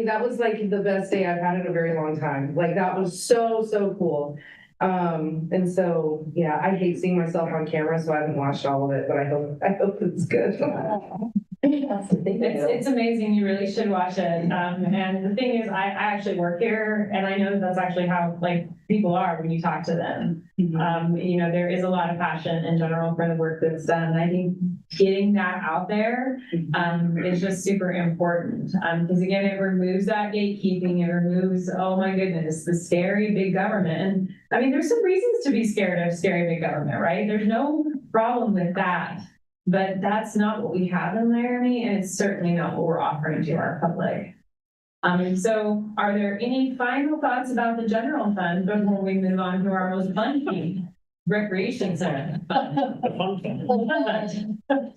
that was like the best day I've had in a very long time. Like, that was so cool. And so, yeah, I hate seeing myself on camera, so I haven't watched all of it, but I hope it's good. It's amazing. You really should watch it. And the thing is, I actually work here, and I know that's actually how like people are when you talk to them. You know, there is a lot of passion in general for the work that's done. And I think getting that out there is just super important. Because again, it removes that gatekeeping. It removes, oh my goodness, the scary big government. And I mean, there's some reasons to be scared of scary big government, right? There's no problem with that. But that's not what we have in Laramie, and it's certainly not what we're offering to our public. So are there any final thoughts about the general fund before we move on to our most fun thing, recreation center? The fun thing.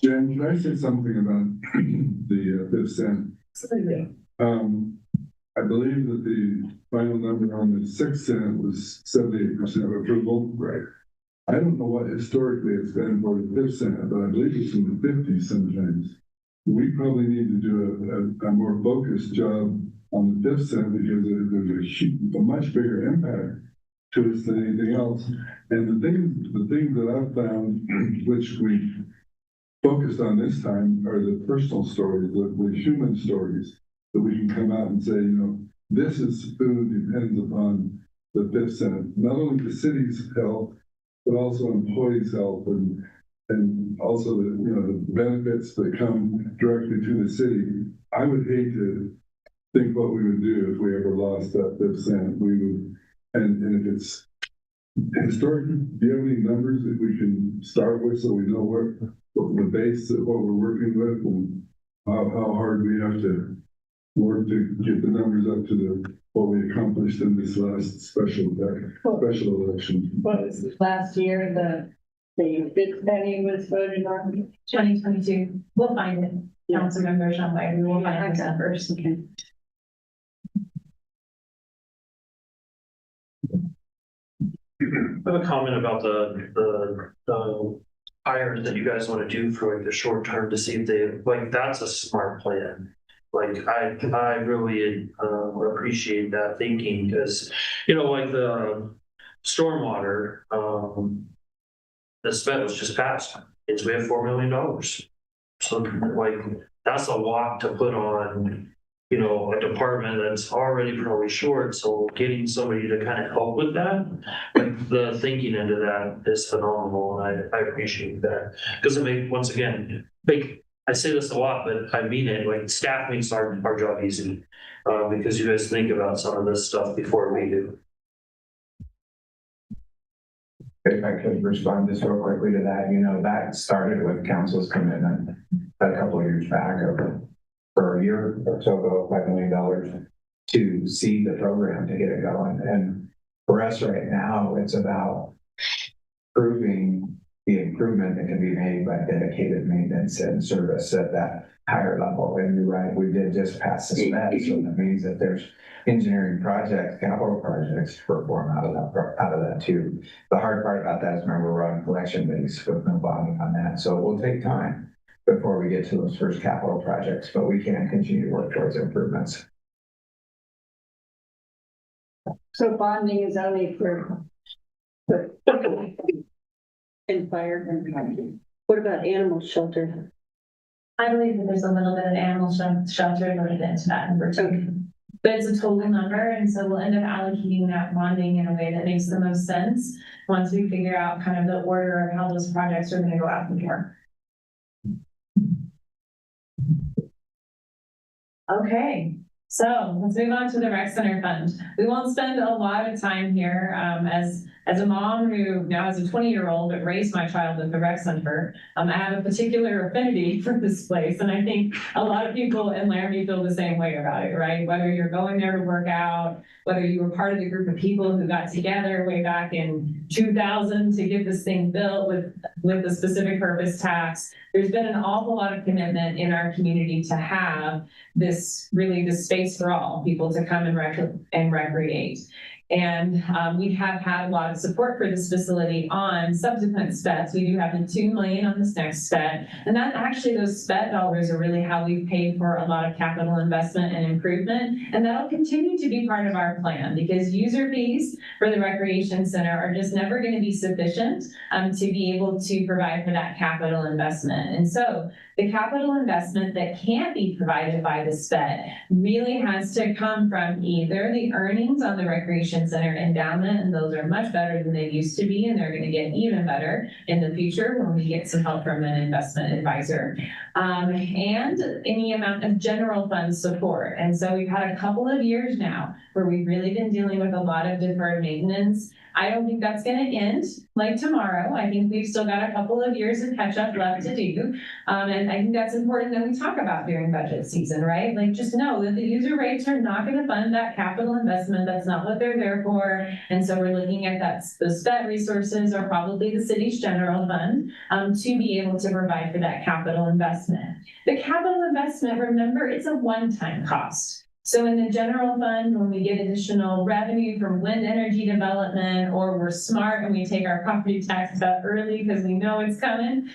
Jen, can I say something about the 5th cent? Absolutely. I believe that the final number on the 6th cent was 78% approval. Right. I don't know what historically it's been for the 5th cent, but I believe it's in the 50s sometimes. We probably need to do a more focused job on the 5th cent because there's a much bigger impact to us than anything else. And the things that I've found, which we focused on this time, are the personal stories, the human stories that we can come out and say, you know, this is food depends upon the 5th cent, not only the city's health, but also employees' health and also the benefits that come directly to the city. I would hate to think what we would do if we ever lost that 5th cent. We would, and if it's historically, do you have any numbers that we can start with so we know what the base of what we're working with and how hard we have to work to get the numbers up to what we accomplished in this last special election? What was last year, the 5th penny was voted on? 2022. We'll find it. Council member Sean White, we will find the numbers. Okay. I have a comment about the hires that you guys want to do for like the short term to see if they, like, that's a smart plan. Like, I really appreciate that thinking because, you know, like the stormwater, the spend was just passed. It's, we have $4 million. So like, that's a lot to put on, you know, a department that's already probably short. So getting somebody to kind of help with that, like the thinking into that is phenomenal. And I appreciate that because it makes, once again, like, I say this a lot, but I mean it, like staff makes our job easy because you guys think about some of this stuff before we do. If I could respond just real quickly to that, you know, that started with council's commitment a couple of years back for a year or so ago, $5 million to seed the program to get it going. And for us right now, it's about proving the improvement that can be made by dedicated maintenance and service at that higher level. And you're right, we did just pass the spec, so that means that there's engineering projects, capital projects to perform out of that too. The hard part about that is, remember, we're on collection base with no bonding on that, so it will take time before we get to those first capital projects, but we can continue to work towards improvements. So bonding is only for and fire and country. What about animal shelter? I believe that there's a little bit of animal shelter related into that number too. But it's a total number, and so we'll end up allocating that bonding in a way that makes the most sense once we figure out kind of the order of how those projects are going to go out the door. Okay, So let's move on to the rec center fund. We won't spend a lot of time here. As a mom who now has a 20-year-old but raised my child at the rec center, I have a particular affinity for this place. And I think a lot of people in Laramie feel the same way about it, right? Whether you're going there to work out, whether you were part of the group of people who got together way back in 2000 to get this thing built with the specific purpose tax, there's been an awful lot of commitment in our community to have this space for all people to come and recreate. And we have had a lot of support for this facility on subsequent SPEDs. We do have the $2 million on this next SPED. And that actually, those SPED dollars are really how we've paid for a lot of capital investment and improvement. And that'll continue to be part of our plan because user fees for the recreation center are just never going to be sufficient to be able to provide for that capital investment. And so the capital investment that can't be provided by the SPED really has to come from either the earnings on the recreation center endowment, and those are much better than they used to be, and they're going to get even better in the future when we get some help from an investment advisor, and any amount of general fund support. And so we've had a couple of years now where we've really been dealing with a lot of deferred maintenance. I don't think that's going to end like tomorrow. I think we've still got a couple of years of catch up left to do. And I think that's important that we talk about during budget season, right? Like just know that the user rates are not going to fund that capital investment. That's not what they're there for. And so we're looking at that, the SPED resources or probably the city's general fund to be able to provide for that capital investment. The capital investment, remember, it's a one-time cost. So in the general fund, when we get additional revenue from wind energy development, or we're smart and we take our property tax cut early because we know it's coming,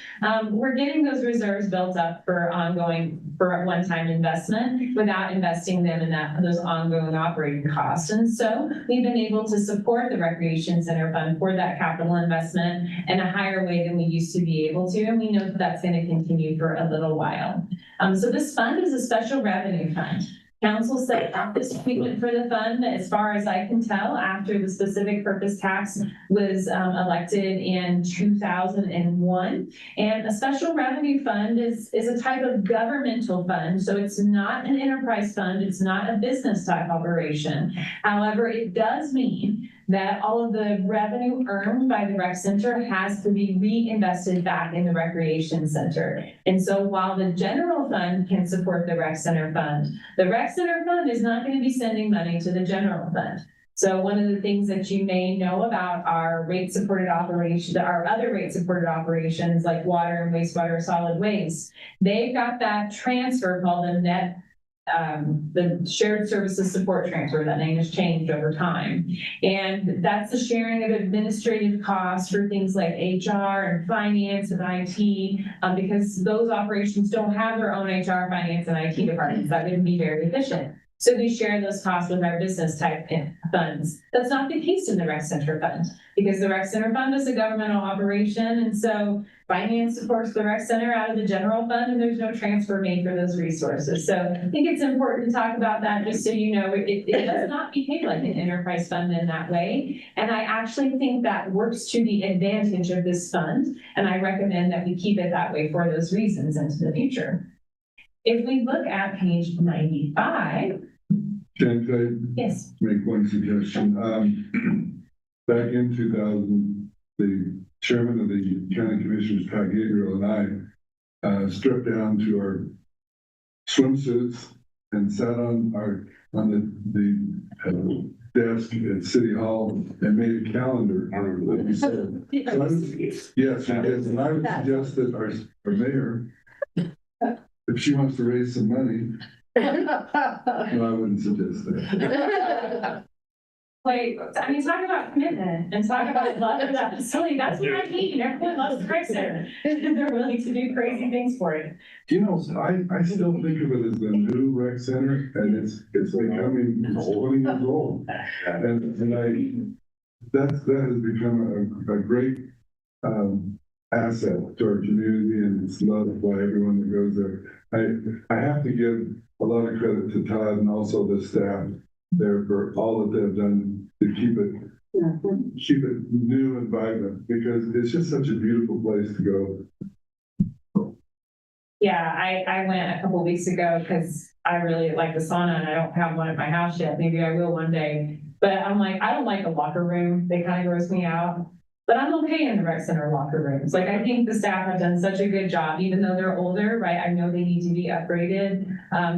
we're getting those reserves built up for a one-time investment without investing them in those ongoing operating costs. And so we've been able to support the recreation center fund for that capital investment in a higher way than we used to be able to. And we know that that's going to continue for a little while. So this fund is a special revenue fund. Council set up this treatment for the fund, as far as I can tell, after the specific purpose tax was elected in 2001. And a special revenue fund is a type of governmental fund. So it's not an enterprise fund. It's not a business type operation. However, it does mean that all of the revenue earned by the rec center has to be reinvested back in the recreation center. And so while the general fund can support the rec center fund is not going to be sending money to the general fund. So one of the things that you may know about our rate supported operations, our other rate supported operations like water and wastewater, solid waste, they've got that transfer called the shared services support transfer. That name has changed over time. And that's the sharing of administrative costs for things like HR and finance and IT, because those operations don't have their own HR, finance, and IT departments. That wouldn't be very efficient. So we share those costs with our business type funds. That's not the case in the rec center fund, because the rec center fund is a governmental operation. And so finance supports the rec center out of the general fund, and there's no transfer made for those resources. So I think it's important to talk about that, just so you know, it does not behave like an enterprise fund in that way. And I actually think that works to the advantage of this fund. And I recommend that we keep it that way for those reasons into the future. If we look at page 95. Jen, could Yes. I make one suggestion? Back in 2000, the chairman of the county commissioners, Pat Gabriel, and I stripped down to our swimsuits and sat on the desk at City Hall and made a calendar that we said. Yes, and I would suggest that our mayor, if she wants to raise some money, no, I wouldn't suggest that. Like, I mean, talk about commitment and talk about love of that facility. That's what I mean. Everyone loves the rec center. They're willing to do crazy things for it. You know, I still think of it as the new rec center, and it's becoming, it's 20 years old. And that has become a great asset to our community, and it's loved by everyone that goes there. I have to give a lot of credit to Todd and also the staff there for all that they've done to keep it new and vibrant, because it's just such a beautiful place to go. Yeah, I went a couple weeks ago because I really like the sauna and I don't have one at my house yet. Maybe I will one day. But I'm like, I don't like a locker room. They kind of gross me out. But I'm okay in the rec center locker rooms. Like, I think the staff have done such a good job, even though they're older, right? I know they need to be upgraded.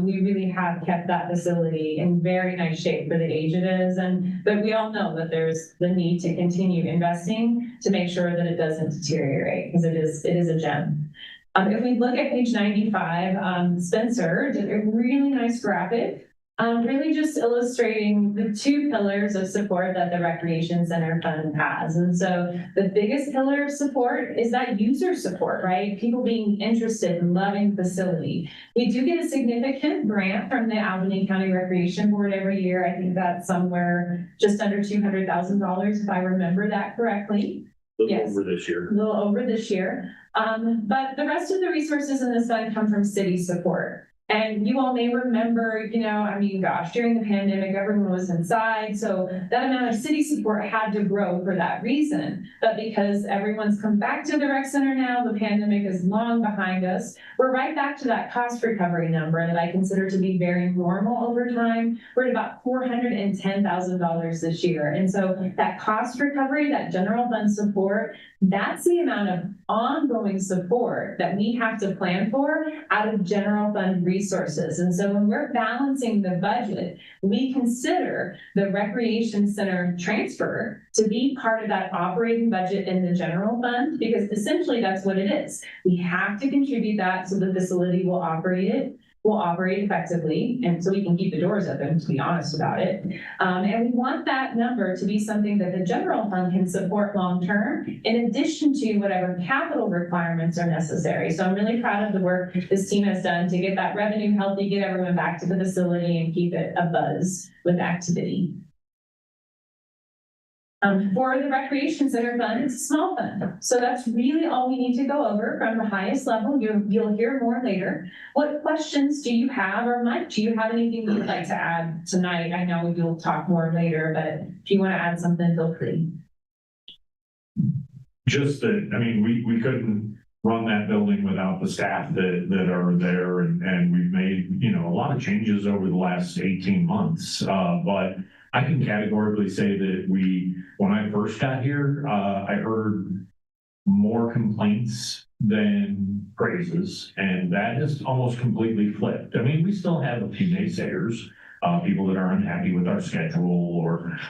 We really have kept that facility in very nice shape for the age it is. But we all know that there's the need to continue investing to make sure that it doesn't deteriorate, because it is a gem. If we look at page 95, Spencer did a really nice graphic, really just illustrating the two pillars of support that the Recreation Center Fund has. And so the biggest pillar of support is that user support, right? People being interested in loving the facility. We do get a significant grant from the Albany County Recreation Board every year. I think that's somewhere just under $200,000, if I remember that correctly. Yes. Over this year. A little over this year. But the rest of the resources in this fund come from city support. And you all may remember, gosh, during the pandemic, everyone was inside. So that amount of city support had to grow for that reason. But because everyone's come back to the rec center now, the pandemic is long behind us. We're right back to that cost recovery number that I consider to be very normal over time. We're at about $410,000 this year. And so that cost recovery, that general fund support, that's the amount of ongoing support that we have to plan for out of general fund resources. And so when we're balancing the budget, we consider the recreation center transfer to be part of that operating budget in the general fund, because essentially that's what it is. We have to contribute that so the facility will operate effectively, and so we can keep the doors open, to be honest about it. And we want that number to be something that the general fund can support long-term, in addition to whatever capital requirements are necessary. So I'm really proud of the work this team has done to get that revenue healthy, get everyone back to the facility, and keep it abuzz with activity. For the Recreation Center Fund, it's a small fund. So that's really all we need to go over from the highest level. You'll hear more later. What questions do you have? Or Mike, do you have anything you'd like to add tonight? I know you'll talk more later, but if you want to add something, feel free. Just that, we couldn't run that building without the staff that are there, and we've made, a lot of changes over the last 18 months. But I can categorically say that when I first got here, I heard more complaints than praises, and that has almost completely flipped. We still have a few naysayers, people that are unhappy with our schedule,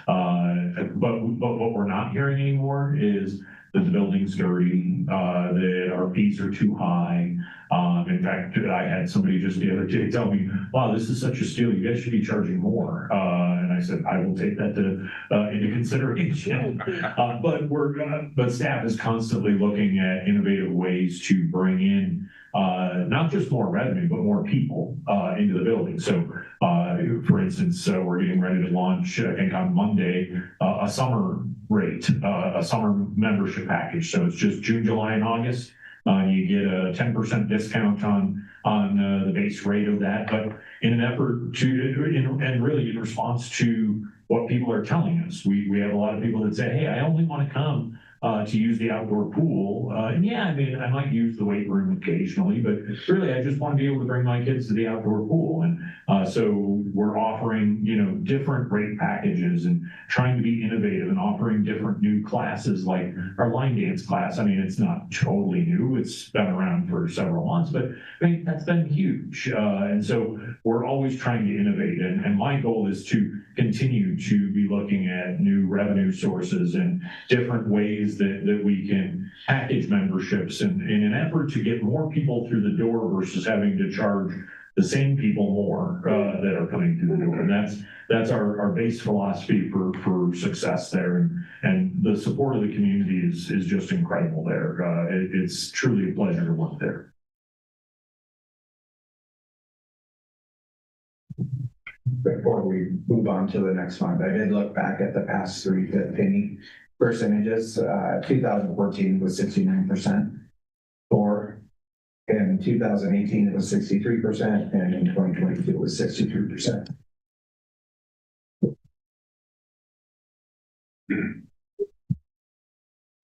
but what we're not hearing anymore is that the building's dirty, that our fees are too high. In fact, I had somebody just the other day tell me, wow, this is such a steal, you guys should be charging more. And I said, I will take that into consideration. But staff is constantly looking at innovative ways to bring in not just more revenue, but more people into the building. So, for instance, we're getting ready to launch, I think on Monday, a summer rate, a summer membership package. So it's just June, July, and August. You get a 10% discount on the base rate of that, but in an effort and really in response to what people are telling us. We have a lot of people that say, hey, I only want to come to use the outdoor pool. And yeah, I might use the weight room occasionally, but really I just want to be able to bring my kids to the outdoor pool. And so we're offering, different rate packages and trying to be innovative and offering different new classes like our line dance class. It's not totally new. It's been around for several months, but that's been huge. And so we're always trying to innovate. And my goal is to continue to be looking at new revenue sources and different ways that we can package memberships in an effort to get more people through the door versus having to charge the same people more that are coming through the door. And that's our base philosophy for success there. And the support of the community is just incredible there. It's truly a pleasure to work there. Before we move on to the next one, I did look back at the past three penny percentages. 2014 was 69%. In 2018, it was 63%, and in 2022, it was 63%.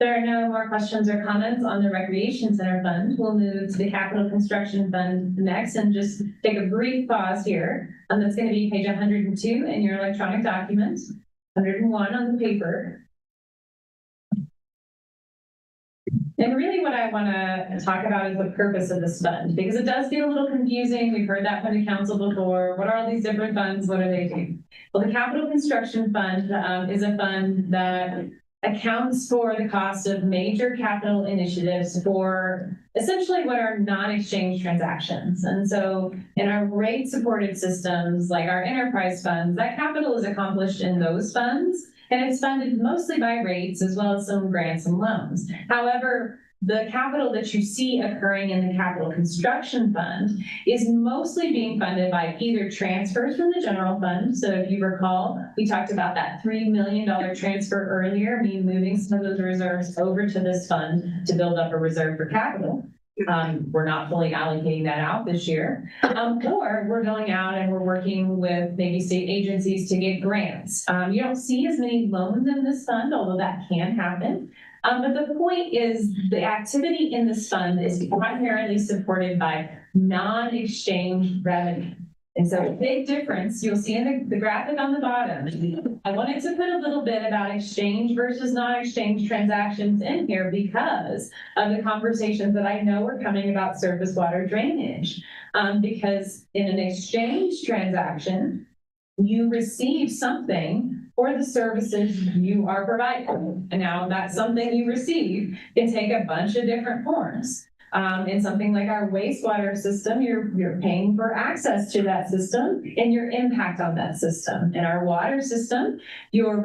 there are no more questions or comments on the Recreation Center Fund, we'll move to the Capital Construction Fund next and just take a brief pause here. That's going to be page 102 in your electronic documents, 101 on the paper. And really what I want to talk about is the purpose of this fund, because it does get a little confusing. We've heard that from the council before. What are all these different funds? What do they do? Well, the Capital Construction Fund is a fund that accounts for the cost of major capital initiatives for essentially what are non-exchange transactions. And so in our rate supported systems, like our enterprise funds, that capital is accomplished in those funds. And it's funded mostly by rates as well as some grants and loans. However, the capital that you see occurring in the Capital Construction Fund is mostly being funded by either transfers from the general fund. So if you recall, we talked about that $3 million transfer earlier, meaning moving some of those reserves over to this fund to build up a reserve for capital. We're not fully allocating that out this year. Or we're going out and we're working with maybe state agencies to get grants. You don't see as many loans in this fund, although that can happen. But the point is the activity in this fund is primarily supported by non-exchange revenue. And so a big difference you'll see in the graphic on the bottom. I wanted to put a little bit about exchange versus non-exchange transactions in here because of the conversations that I know are coming about surface water drainage. Because in an exchange transaction, you receive something for the services you are providing. And now that something you receive can take a bunch of different forms. In something like our wastewater system, you're paying for access to that system and your impact on that system. In our water system, you're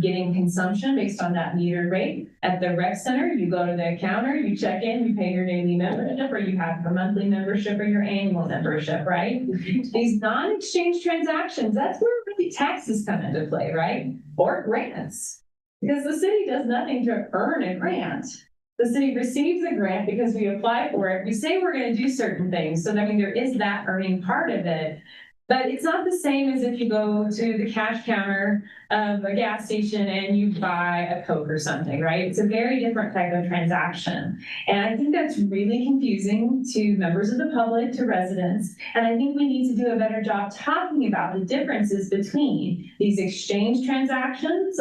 getting consumption based on that metered rate. At the rec center, you go to the counter, you check in, you pay your daily membership, or you have a monthly membership or your annual membership, right? These non-exchange transactions, that's where really taxes come into play, right? Or grants, because the city does nothing to earn a grant. The city receives a grant because we apply for it. We say we're going to do certain things. So, I mean, there is that earning part of it. But it's not the same as if you go to the cash counter of a gas station and you buy a Coke or something, right? It's a very different type of transaction. And I think that's really confusing to members of the public, to residents. And I think we need to do a better job talking about the differences between these exchange transactions,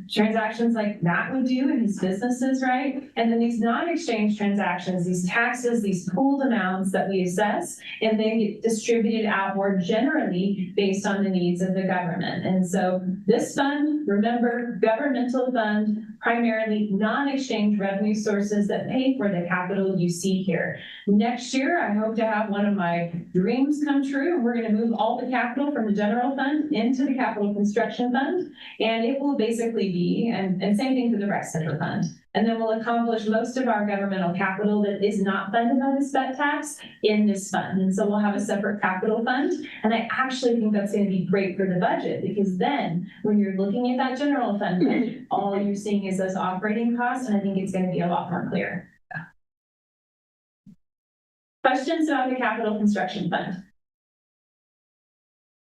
transactions like Matt would do in his businesses, right? And then these non-exchange transactions, these taxes, these pooled amounts that we assess, and then get distributed out more generally based on the needs of the government. And so this fund, remember, governmental fund, primarily non-exchange revenue sources that pay for the capital you see here. Next year, I hope to have one of my dreams come true. We're going to move all the capital from the general fund into the Capital Construction Fund. And it will basically be, and same thing for the rec center fund. And then we'll accomplish most of our governmental capital that is not funded by the SPET tax in this fund. And so we'll have a separate capital fund. And I actually think that's going to be great for the budget, because then when you're looking at that general fund budget, all you're seeing is those operating costs. And I think it's going to be a lot more clear. Questions about the Capital Construction Fund?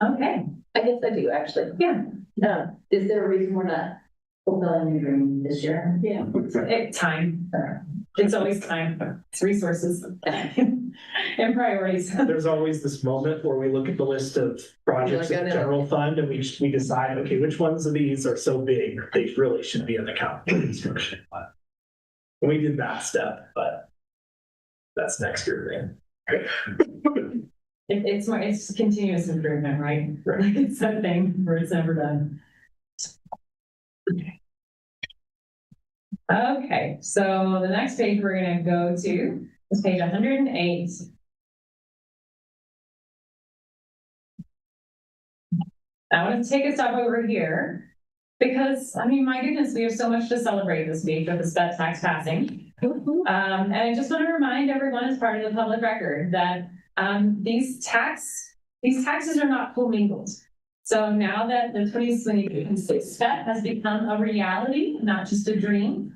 Okay. I guess I do, actually. Yeah. Is there a reason we're not fulfilling your dream this year? Yeah. Time. It's always time. It's resources and priorities. There's always this moment where we look at the list of projects in the general fund and we decide, okay, which ones of these are so big they really should be in the capital construction fund. And we did that step, but that's next year thing. It's continuous improvement, right? Right. Like it's something where it's never done. Okay, so the next page we're going to go to is page 108. I want to take a step over here because, I mean, my goodness, we have so much to celebrate this week with the SPET tax passing. And I just want to remind everyone as part of the public record that these taxes are not commingled. So now that the 2026 SPET has become a reality, not just a dream,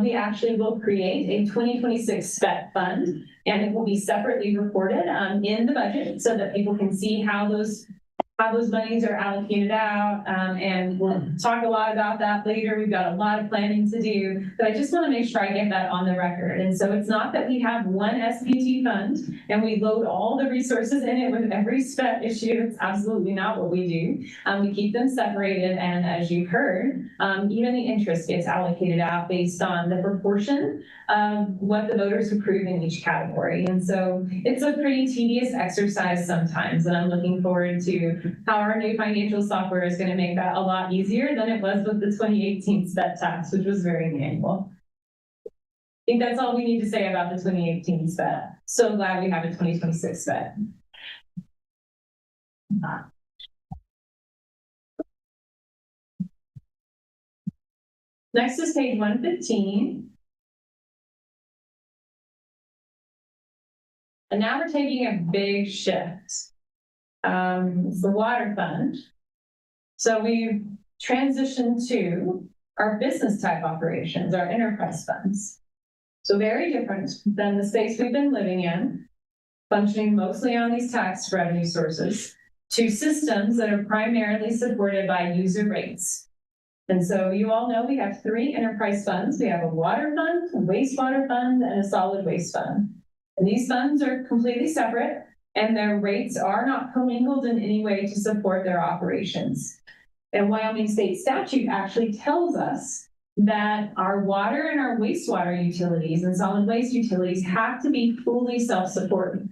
we actually will create a 2026 SPET fund, and it will be separately reported in the budget so that people can see how those how those monies are allocated out, and we'll talk a lot about that later. We've got a lot of planning to do, but I just want to make sure I get that on the record. And so it's not that we have one SPT fund and we load all the resources in it with every SPET issue. It's absolutely not what we do. We keep them separated, and as you heard, even the interest gets allocated out based on the proportion of what the voters approve in each category. And so it's a pretty tedious exercise sometimes, and I'm looking forward to how our new financial software is going to make that a lot easier than it was with the 2018 SPET tax, which was very manual. I think that's all we need to say about the 2018 SPET. So glad we have a 2026 SPET. Next is page 115. And now we're taking a big shift. It's the water fund. So we've transitioned to our business type operations, our enterprise funds. So very different than the space we've been living in, functioning mostly on these tax revenue sources, to systems that are primarily supported by user rates. And so you all know we have 3 enterprise funds. We have a water fund, a wastewater fund, and a solid waste fund. And these funds are completely separate, and their rates are not commingled in any way to support their operations. And Wyoming state statute actually tells us that our water and our wastewater utilities and solid waste utilities have to be fully self-supporting.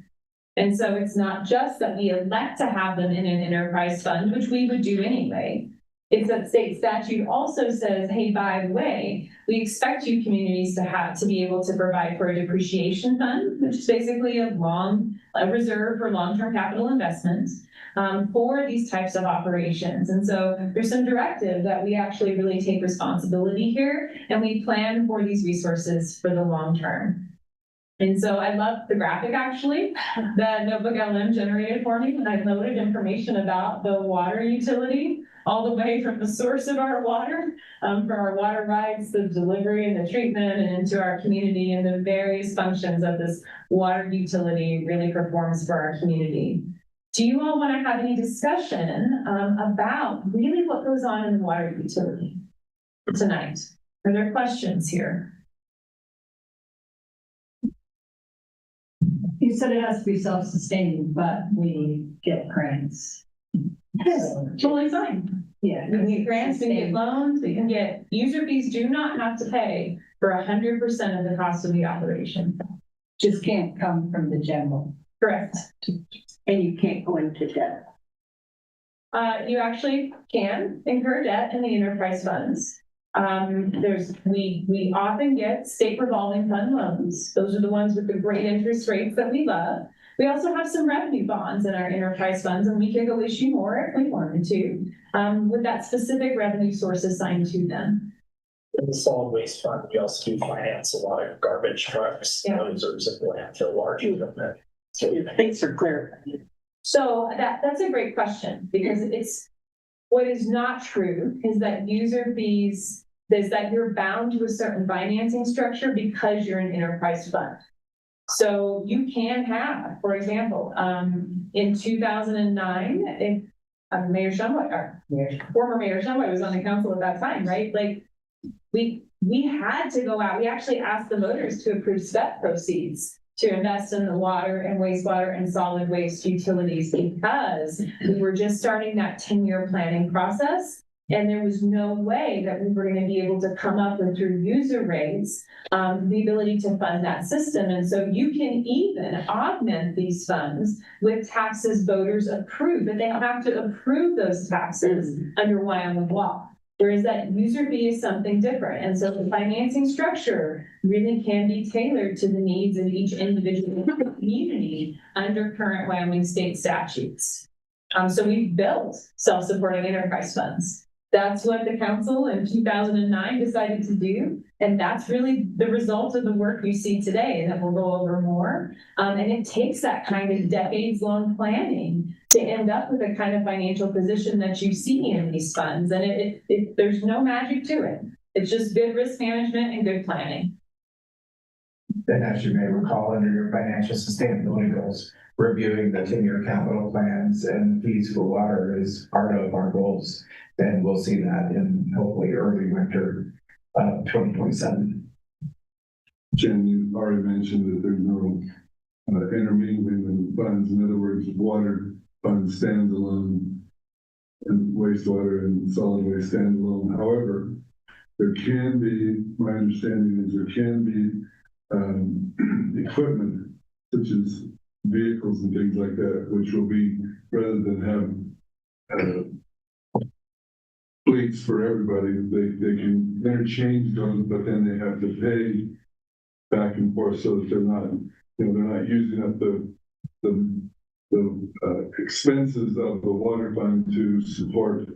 And so it's not just that we elect to have them in an enterprise fund, which we would do anyway. It's that state statute also says, hey, by the way, we expect you communities to be able to provide for a depreciation fund, which is basically a reserve for long-term capital investments for these types of operations. And so there's some directive that we actually really take responsibility here, and we plan for these resources for the long term. And so I love the graphic actually that Notebook LM generated for me, and I loaded information about the water utility all the way from the source of our water, for our water rights, the delivery and the treatment, and into our community, and the various functions that this water utility really performs for our community. Do you all want to have any discussion about really what goes on in the water utility tonight? Are there questions here? You said it has to be self-sustaining, but we get grants. Totally fine. Yeah. We can get grants, we can get loans, we can get, user fees do not have to pay for 100% of the cost of the operation. Just can't come from the general. Correct. And you can't go into debt. You actually can incur debt in the enterprise funds. We often get state revolving fund loans. Those are the ones with the great interest rates that we love. We also have some revenue bonds in our enterprise funds, and we can go issue more if we wanted to, with that specific revenue source assigned to them. In the solid waste fund, we also do finance a lot of garbage trucks, those are the landfill large equipment. So thanks for clarifying. So that's a great question, because it's, what is not true is that user fees, is that you're bound to a certain financing structure because you're an enterprise fund. So you can have, for example, in 2009, if Mayor Shumway, or former Mayor Shumway was on the council at that time, right? Like we had to go out, we actually asked the voters to approve SPET proceeds to invest in the water and wastewater and solid waste utilities, because we were just starting that 10-year planning process. And there was no way that we were going to be able to come up with, through user rates, the ability to fund that system. And so you can even augment these funds with taxes voters approve, but they have to approve those taxes under Wyoming law. Whereas that user fee is something different. And so the financing structure really can be tailored to the needs of each individual community under current Wyoming state statutes. So we've built self-supporting enterprise funds. That's what the council in 2009 decided to do. And that's really the result of the work you see today, and that we'll go over more. And it takes that kind of decades-long planning to end up with the kind of financial position that you see in these funds. And there's no magic to it. It's just good risk management and good planning. then as you may recall, under your financial sustainability goals, reviewing the 10-year capital plans and fees for water is part of our goals. And we'll see that in hopefully early winter of 2027. Jen, you already mentioned that there's no intermingling in funds. In other words, water fund stands alone and wastewater and solid waste stand alone. However, there can be, my understanding is there can be equipment such as vehicles and things like that, which will be, rather than have fleets for everybody, they can interchange those, but then they have to pay back and forth so that they're not, they're not using up the expenses of the water fund to support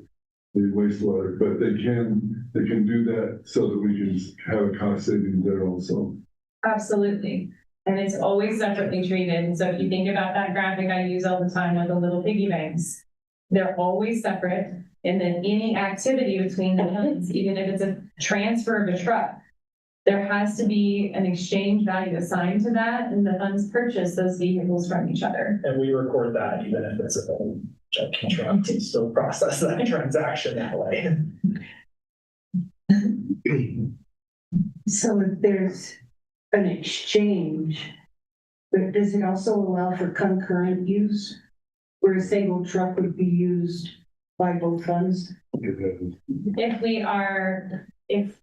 the wastewater, but they can do that so that we can have a cost savings there also. Absolutely. And it's always separately treated. And so if you think about that graphic I use all the time with the little piggy banks, they're always separate. And then any activity between the funds, even if it's a transfer of a truck, there has to be an exchange value assigned to that, and the funds purchase those vehicles from each other. And we record that even if it's a junkie truck to still process that transaction that way. So if there's an exchange, but does it also allow for concurrent use? Where a single truck would be used by both funds? If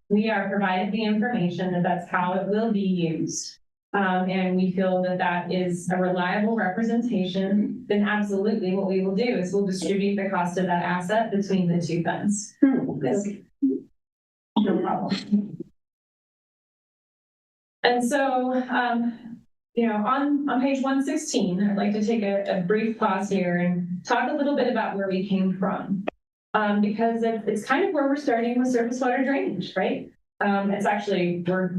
we are provided the information that that's how it will be used, and we feel that that is a reliable representation, then absolutely what we will do is we'll distribute the cost of that asset between the two funds. No problem. And so, on page 116, I'd like to take a brief pause here and talk a little bit about where we came from. Because it's kind of where we're starting with surface water drainage, right? It's actually better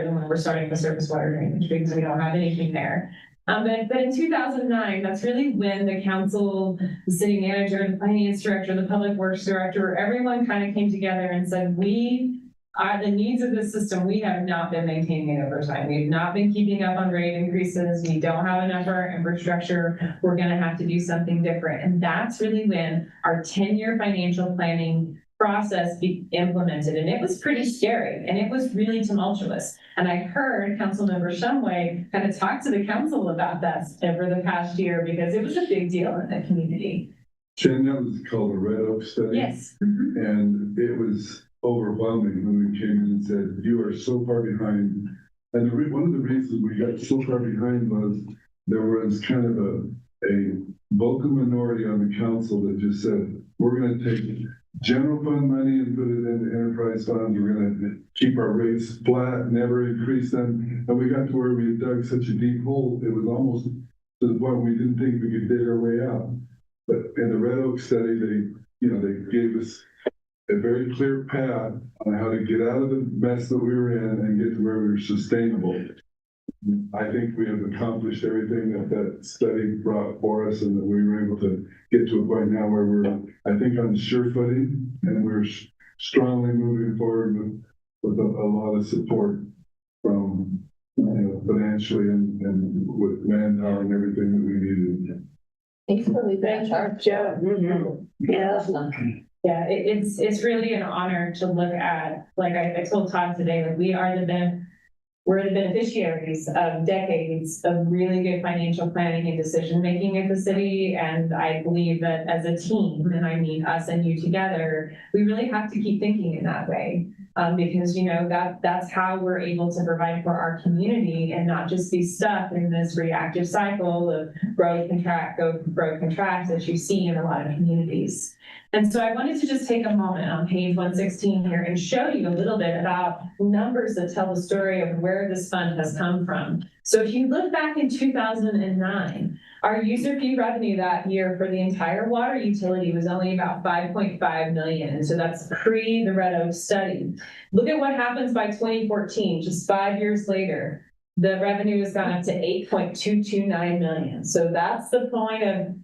than when we're starting with surface water drainage because we don't have anything there. But in 2009, that's really when the council, the city manager, the finance director, the public works director, everyone kind of came together and said, the needs of the system, we have not been maintaining it over time. We've not been keeping up on rate increases. We don't have enough of our infrastructure. We're going to have to do something different. And that's really when our 10-year financial planning process be implemented. And it was pretty scary and it was really tumultuous. And I heard Councilmember Shumway kind of talk to the council about that over the past year because it was a big deal in the community. Jen, that was called a Red Oak study. Yes. And it was overwhelming when we came in and said, you are so far behind. And one of the reasons we got so far behind was there was kind of a vocal minority on the council that just said, we're going to take general fund money and put it into enterprise funds. We're going to keep our rates flat, never increase them. And we got to where we had dug such a deep hole, it was almost to the point we didn't think we could dig our way out. But in the Red Oak study, they gave us a very clear path on how to get out of the mess that we were in and get to where we were sustainable. I think we have accomplished everything that study brought for us, and that we were able to get to a point now where we're, I think, on sure footing, and we're strongly moving forward with a lot of support from financially and with manpower and everything that we needed. Thanks for leading that charge. Yeah. Yeah, it's really an honor to look at, like I told Todd today, like we're the beneficiaries of decades of really good financial planning and decision making at the city. And I believe that as a team, and I mean us and you together, we really have to keep thinking in that way. Because that's how we're able to provide for our community and not just be stuck in this reactive cycle of grow, contract, grow, contract that you see in a lot of communities. And so I wanted to just take a moment on page 116 here and show you a little bit about numbers that tell the story of where this fund has come from. So if you look back in 2009, our user fee revenue that year for the entire water utility was only about 5.5 million. And so that's pre the Red Oak study. Look at what happens by 2014, just 5 years later. The revenue has gone up to 8.229 million. So that's the point of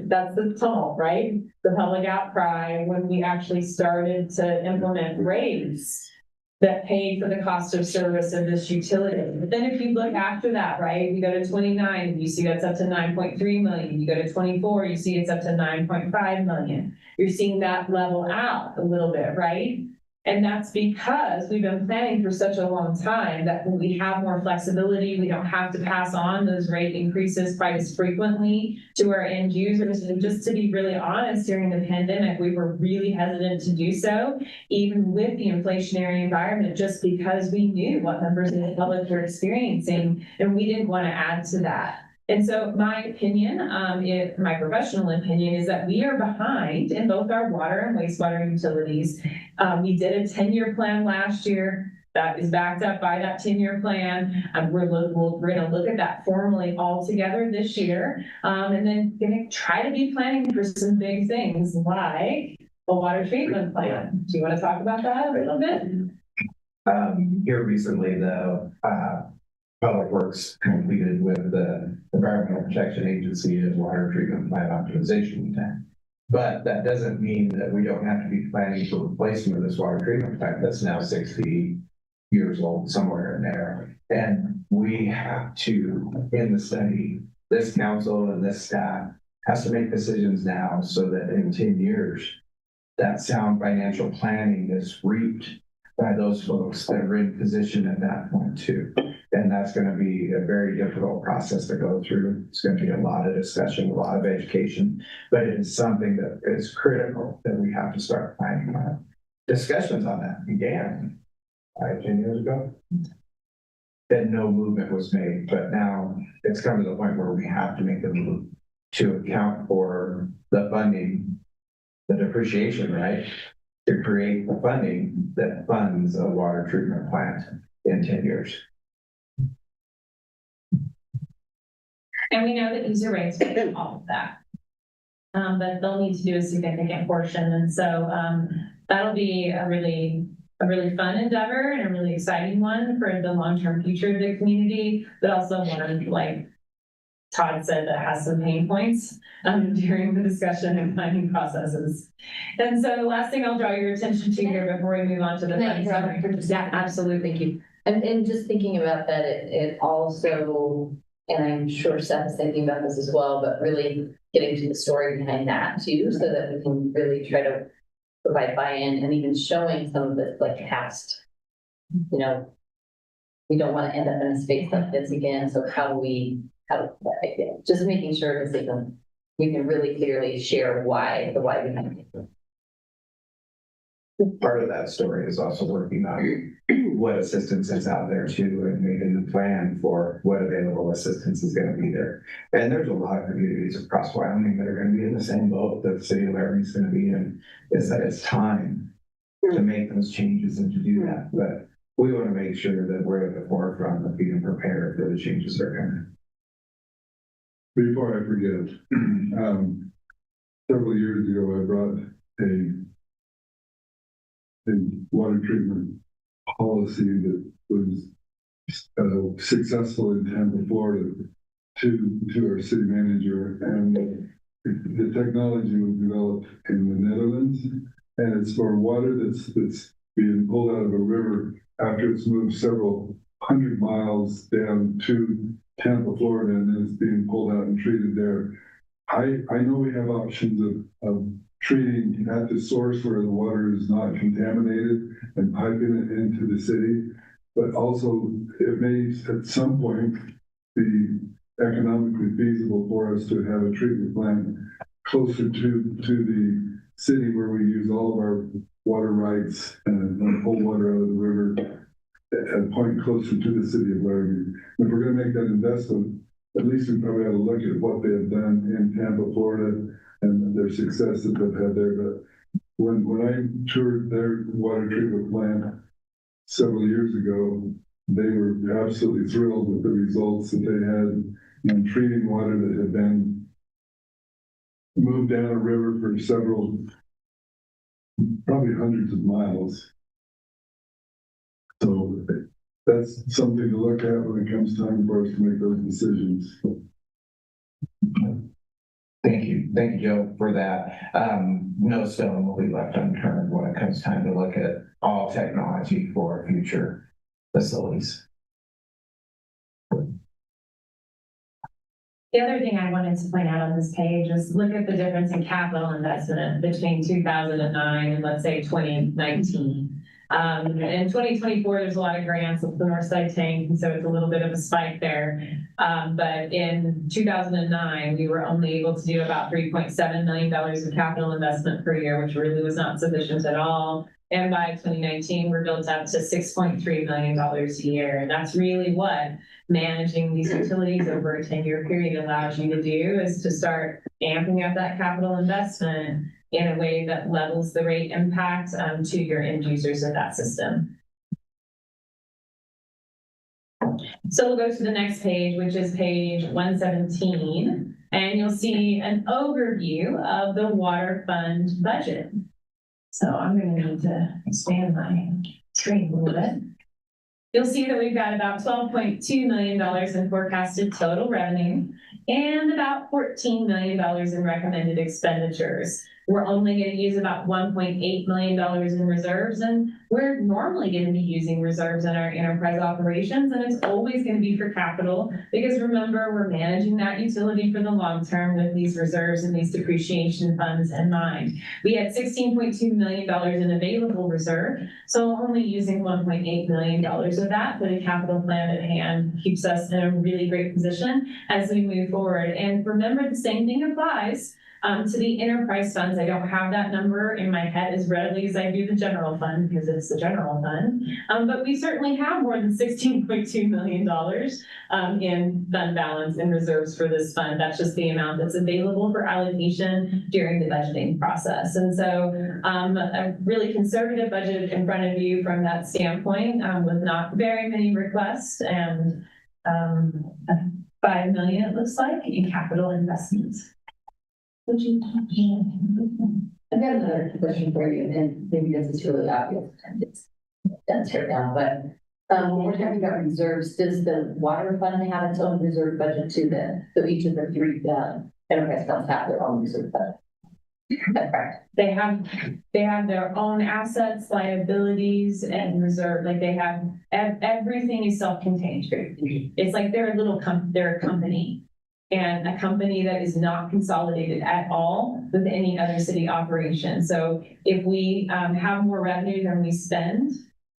that's the tumult, right? The public outcry when we actually started to implement rates. that paid for the cost of service of this utility. But then if you look after that, right, you go to 29, you see that's up to 9.3 million. You go to 24, you see it's up to 9.5 million. You're seeing that level out a little bit, right? And that's because we've been planning for such a long time that when we have more flexibility, we don't have to pass on those rate increases quite as frequently to our end users. And just to be really honest, during the pandemic, we were really hesitant to do so, even with the inflationary environment, just because we knew what members of the public were experiencing, and we didn't want to add to that. And so my opinion, my professional opinion, is that we are behind in both our water and wastewater utilities. We did a 10-year plan last year that is backed up by that 10-year plan. We're going to look at that formally all together this year, and then going to try to be planning for some big things like a water treatment plant. Do you want to talk about that a little bit? Here recently, the Public Works completed with the Environmental Protection Agency and water treatment plant optimization plan. But that doesn't mean that we don't have to be planning for replacement of this water treatment plant that's now 60 years old, somewhere in there. And we have to, in the study, this council and this staff has to make decisions now so that in 10 years, that sound financial planning is reaped by those folks that are in position at that point too. And that's going to be a very difficult process to go through. It's going to be a lot of discussion, a lot of education, but it is something that is critical that we have to start planning on. Discussions on that began 10 years ago. Then no movement was made, but now it's come to the point where we have to make the move to account for the funding, the depreciation, right? To create the funding that funds a water treatment plant in 10 years. And we know that user rates will do all of that. But they'll need to do a significant portion. And so that'll be a really fun endeavor and a really exciting one for the long-term future of the community, but also one, like Todd said, that has some pain points during the discussion and planning processes. And so the last thing I'll draw your attention to here before we move on to the funding summary. Yeah, absolutely, thank you. And just thinking about that, it also, and I'm sure Seth is thinking about this as well, but really getting to the story behind that too, so that we can really try to provide buy-in and even showing some of the like past, we don't want to end up in a space like this again. So just making sure that we can really clearly share the why behind it. Part of that story is also working on what assistance is out there too, and making the plan for what available assistance is going to be there. And there's a lot of communities across Wyoming that are going to be in the same boat that the city of Laramie is going to be in, is that it's time to make those changes and to do that. But we want to make sure that we're at the forefront of being prepared for the changes that are coming. Before I forget, several years ago, I brought a water treatment policy that was successful in Tampa, Florida, to our city manager, and the technology was developed in the Netherlands, and it's for water that's being pulled out of a river after it's moved several hundred miles down to Tampa, Florida, and then it's being pulled out and treated there. I know we have options of treating at the source where the water is not contaminated and piping it into the city, but also it may at some point be economically feasible for us to have a treatment plant closer to the city where we use all of our water rights and pull water out of the river at a point closer to the city of Laramie. If we're going to make that investment, at least we probably ought to look at what they have done in Tampa, Florida, and their success that they've had there. But when I toured their water treatment plant several years ago, they were absolutely thrilled with the results that they had in treating water that had been moved down a river for probably hundreds of miles. So that's something to look at when it comes time for us to make those decisions. Thank you. thank you, Joe, for that. No stone will be left unturned when it comes time to look at all technology for future facilities. The other thing I wanted to point out on this page is look at the difference in capital investment between 2009 and let's say 2019. In 2024, there's a lot of grants with the Northside Tank, and so it's a little bit of a spike there. But in 2009, we were only able to do about $3.7 million of capital investment per year, which really was not sufficient at all. And by 2019, we're built up to $6.3 million a year. And that's really what managing these utilities over a 10-year period allows you to do, is to start amping up that capital investment in a way that levels the rate impact to your end users of that system. So we'll go to the next page, which is page 117, and you'll see an overview of the water fund budget. So I'm going to need to expand my screen a little bit. You'll see that we've got about $12.2 million in forecasted total revenue and about $14 million in recommended expenditures. We're only going to use about $1.8 million in reserves, and we're normally going to be using reserves in our enterprise operations, and it's always going to be for capital, because remember, we're managing that utility for the long term with these reserves and these depreciation funds in mind. We had $16.2 million in available reserve, so only using $1.8 million of that for the capital plan at hand keeps us in a really great position as we move forward. And remember, the same thing applies to the enterprise funds. I don't have that number in my head as readily as I do the general fund, because it's the general fund. But we certainly have more than $16.2 million in fund balance and reserves for this fund. That's just the amount that's available for allocation during the budgeting process. And so a really conservative budget in front of you from that standpoint, with not very many requests, and $5 million, it looks like, in capital investments. I've got another question for you, and maybe this is really obvious, and it's done right now, but when we're talking about reserves, does the water fund have its own reserve budget too then? So each of the three enterprise funds have their own reserve budget. That's correct. They have their own assets, liabilities, and reserve. Like they have everything is self-contained. It's like they're they're a company. And a company that is not consolidated at all with any other city operation. So if we have more revenue than we spend,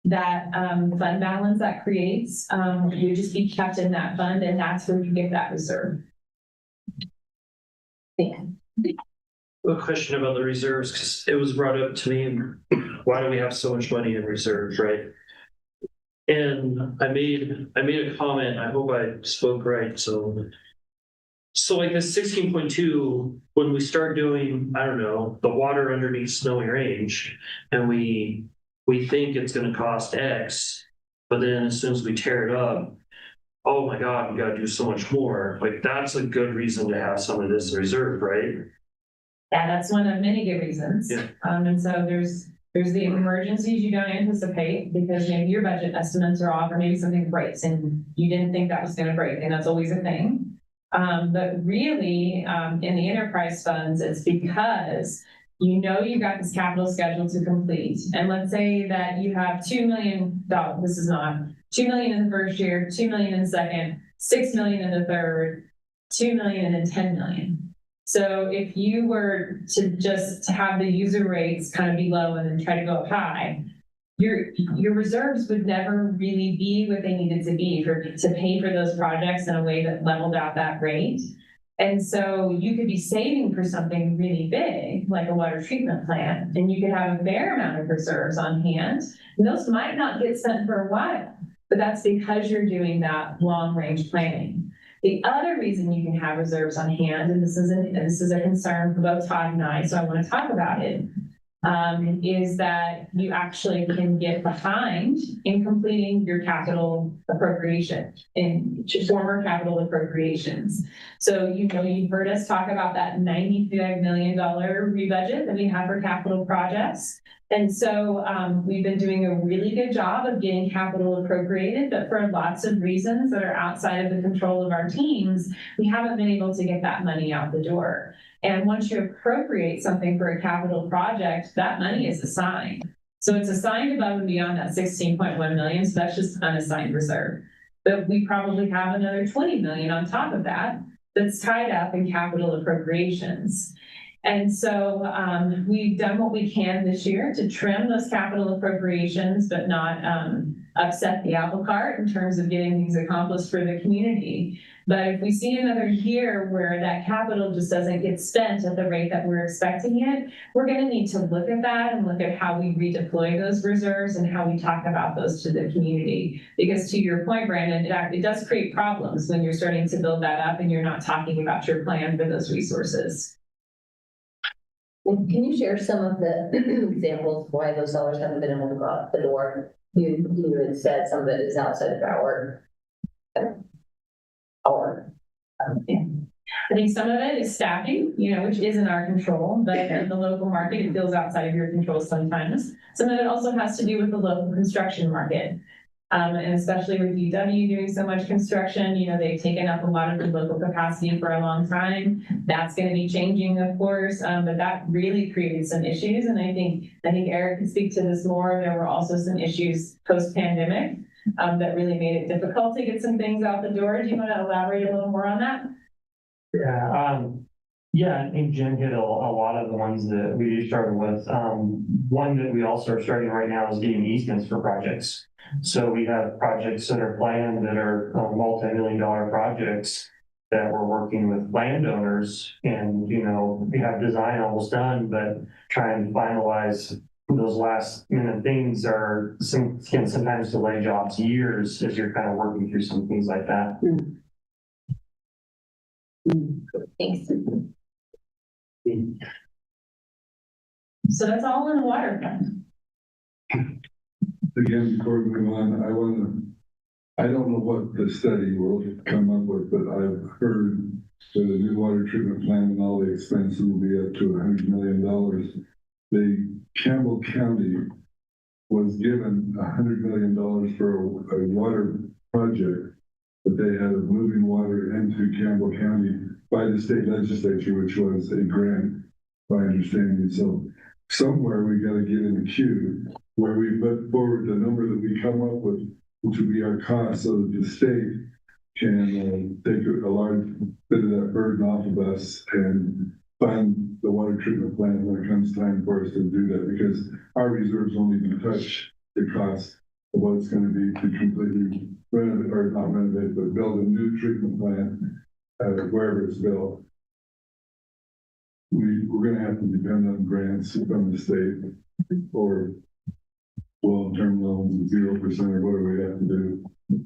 that fund balance that creates would just be kept in that fund, and that's where you get that reserve. Yeah. A question about the reserves, because it was brought up to me, why do we have so much money in reserves, right? And I made a comment, I hope I spoke right, So like this 16.2, when we start doing, I don't know, the water underneath Snowy Range, and we think it's going to cost X, but then as soon as we tear it up, oh my God, we got to do so much more. Like that's a good reason to have some of this reserve, right? Yeah, that's one of many good reasons. Yeah. And so there's the emergencies you don't anticipate because maybe your budget estimates are off, or maybe something breaks and you didn't think that was going to break, and that's always a thing. But really, in the enterprise funds, it's because you know you've got this capital schedule to complete. And let's say that you have $2 million, this is not, $2 million in the first year, $2 million in the second, $6 million in the third, $2 million, and then $10 million. So if you were to just have the user rates kind of be low and then try to go up high, your reserves would never really be what they needed to be to pay for those projects in a way that leveled out that rate. And so you could be saving for something really big, like a water treatment plant, and you could have a fair amount of reserves on hand. And those might not get spent for a while, but that's because you're doing that long-range planning. The other reason you can have reserves on hand, and this is a concern for both Todd and I, so I want to talk about it, is that you actually can get behind in completing your capital appropriation in former capital appropriations. So, you've heard us talk about that $95 million rebudget that we have for capital projects. And so we've been doing a really good job of getting capital appropriated, but for lots of reasons that are outside of the control of our teams, we haven't been able to get that money out the door. And once you appropriate something for a capital project, that money is assigned. So it's assigned above and beyond that 16.1 million, so that's just unassigned reserve. But we probably have another 20 million on top of that that's tied up in capital appropriations. And so we've done what we can this year to trim those capital appropriations, but not upset the apple cart in terms of getting things accomplished for the community. But if we see another year where that capital just doesn't get spent at the rate that we're expecting it, we're going to need to look at that and look at how we redeploy those reserves and how we talk about those to the community. Because to your point, Brandon, it does create problems when you're starting to build that up and you're not talking about your plan for those resources. And can you share some of the examples of why those dollars haven't been able to go out the door? You had said some of it is outside of our. I think some of it is staffing, which is in our control, but in the local market, it feels outside of your control sometimes. Some of it also has to do with the local construction market. And especially with UW doing so much construction, they've taken up a lot of the local capacity for a long time. That's going to be changing, of course, but that really created some issues. And I think Eric can speak to this more. There were also some issues post-pandemic that really made it difficult to get some things out the door. Do you want to elaborate a little more on that? Yeah, I think Jen hit a lot of the ones that we started with. One that we also are starting right now is getting easements for projects. So we have projects that are planned that are multi-million-dollar projects that we're working with landowners, and we have design almost done, but trying to finalize those last minute things can sometimes delay jobs years as you're kind of working through some things like that. Thanks. So that's all in the water fund. Again, before we move on, I don't know what the study will come up with, but I've heard that the new water treatment plant and all the expenses will be up to $100 million. The Campbell County was given $100 million for a water project, but they had moving water into Campbell County by the state legislature, which was a grant, by understanding. So somewhere we got to get in the queue where we put forward the number that we come up with, which would be our cost, so that the state can take a large bit of that burden off of us and fund the water treatment plant when it comes time for us to do that, because our reserves won't even touch the cost of what it's going to be to completely renovate, or not renovate, but build a new treatment plant wherever it's built. We're going to have to depend on grants from the state or long-term loans, 0% or whatever we have to do.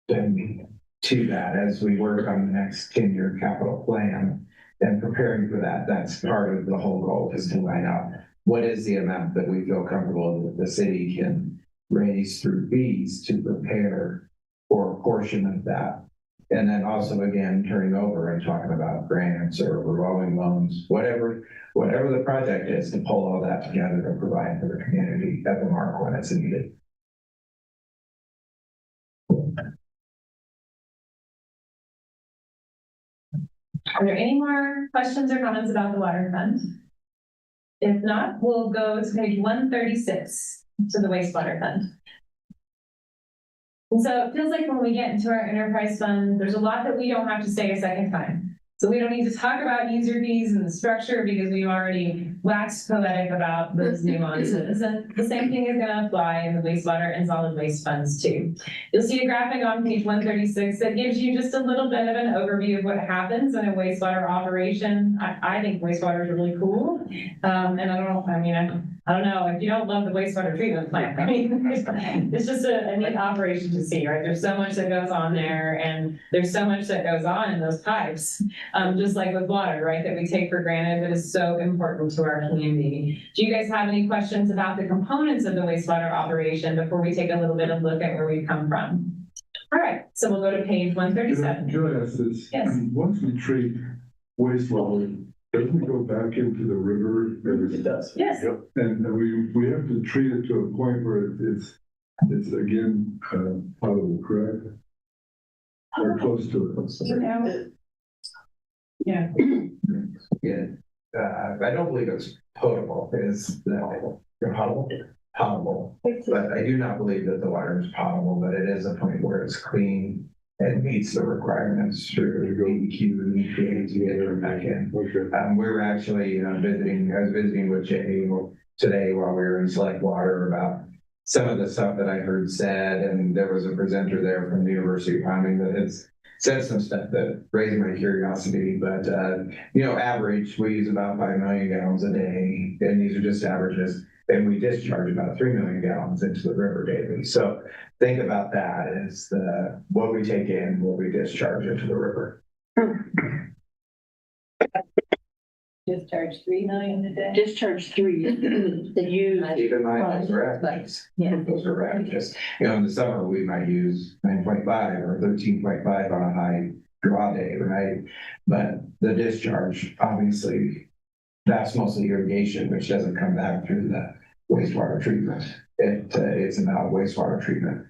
Then to that, as we work on the next 10-year capital plan and preparing for that, that's part of the whole goal, is to line out what is the amount that we feel comfortable that the city can raise through fees to prepare for a portion of that. And then also, again, turning over and talking about grants or revolving loans, whatever the project is, to pull all that together and provide for the community at the mark when it's needed. Are there any more questions or comments about the water fund? If not, we'll go to page 136, to the wastewater fund. And so it feels like when we get into our enterprise fund, there's a lot that we don't have to say a second time. So we don't need to talk about user fees and the structure because we've already waxed poetic about those nuances. And the same thing is going to apply in the wastewater and solid waste funds too. You'll see a graphic on page 136 that gives you just a little bit of an overview of what happens in a wastewater operation. I think wastewater is really cool. And I don't know, if you don't love the wastewater treatment plant, it's just a neat operation to see, right? There's so much that goes on there, and there's so much that goes on in those pipes, just like with water, right? That we take for granted, but is so important to our community. Do you guys have any questions about the components of the wastewater operation before we take a little bit of a look at where we come from? All right, so we'll go to page 137. Can I ask this? Yes. Once we treat wastewater, doesn't it go back into the river? It does. Yes. And we have to treat it to a point where it's again potable, correct? Or close to it. Yeah. Yeah, I don't believe it's potable, it's potable. But I do not believe that the water is potable, but it is a point where it's clean and meets the requirements through DEQ and EPA to get it back in. Okay. We were actually I was visiting with Jay today while we were in Select Water about some of the stuff that I heard said, and there was a presenter there from the University of Wyoming that has said some stuff that raised my curiosity, but, average, we use about 5 million gallons a day, and these are just averages, and we discharge about 3 million gallons into the river daily. So think about that as what we take in, what we discharge into the river. Discharge 3 million a day. Discharge 3, the use. Keep in mind, those are averages. Yeah. Those are averages. In the summer, we might use 9.5 or 13.5 on a high draw day, right? But the discharge, obviously, that's mostly irrigation, which doesn't come back through the wastewater treatment. It's about wastewater treatment.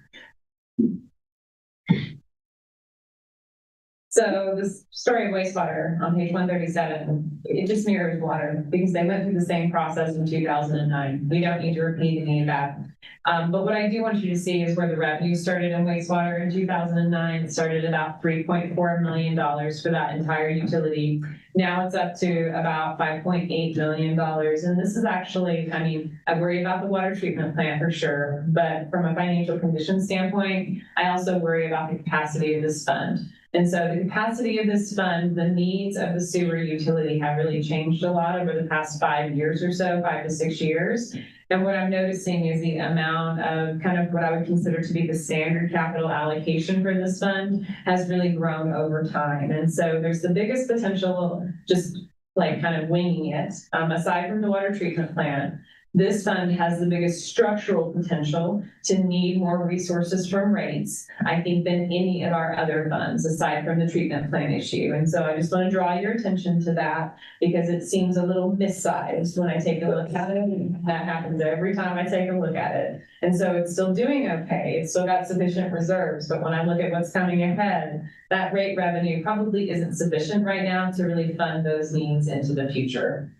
So the story of wastewater on page 137, it just mirrors water because they went through the same process in 2009. We don't need to repeat any of that. But what I do want you to see is where the revenue started in wastewater in 2009. It started at about $3.4 million for that entire utility. Now it's up to about $5.8 million. And this is actually, I worry about the water treatment plant for sure, but from a financial condition standpoint, I also worry about the capacity of this fund. And so the capacity of this fund, the needs of the sewer utility have really changed a lot over the past 5 years or so, 5 to 6 years. And what I'm noticing is the amount of kind of what I would consider to be the standard capital allocation for this fund has really grown over time. And so there's the biggest potential, just like kind of winging it, aside from the water treatment plant. This fund has the biggest structural potential to need more resources from rates, I think, than any of our other funds, aside from the treatment plant issue. And so I just want to draw your attention to that because it seems a little missized when I take a look at it. And that happens every time I take a look at it. And so it's still doing okay. It's still got sufficient reserves. But when I look at what's coming ahead, that rate revenue probably isn't sufficient right now to really fund those needs into the future.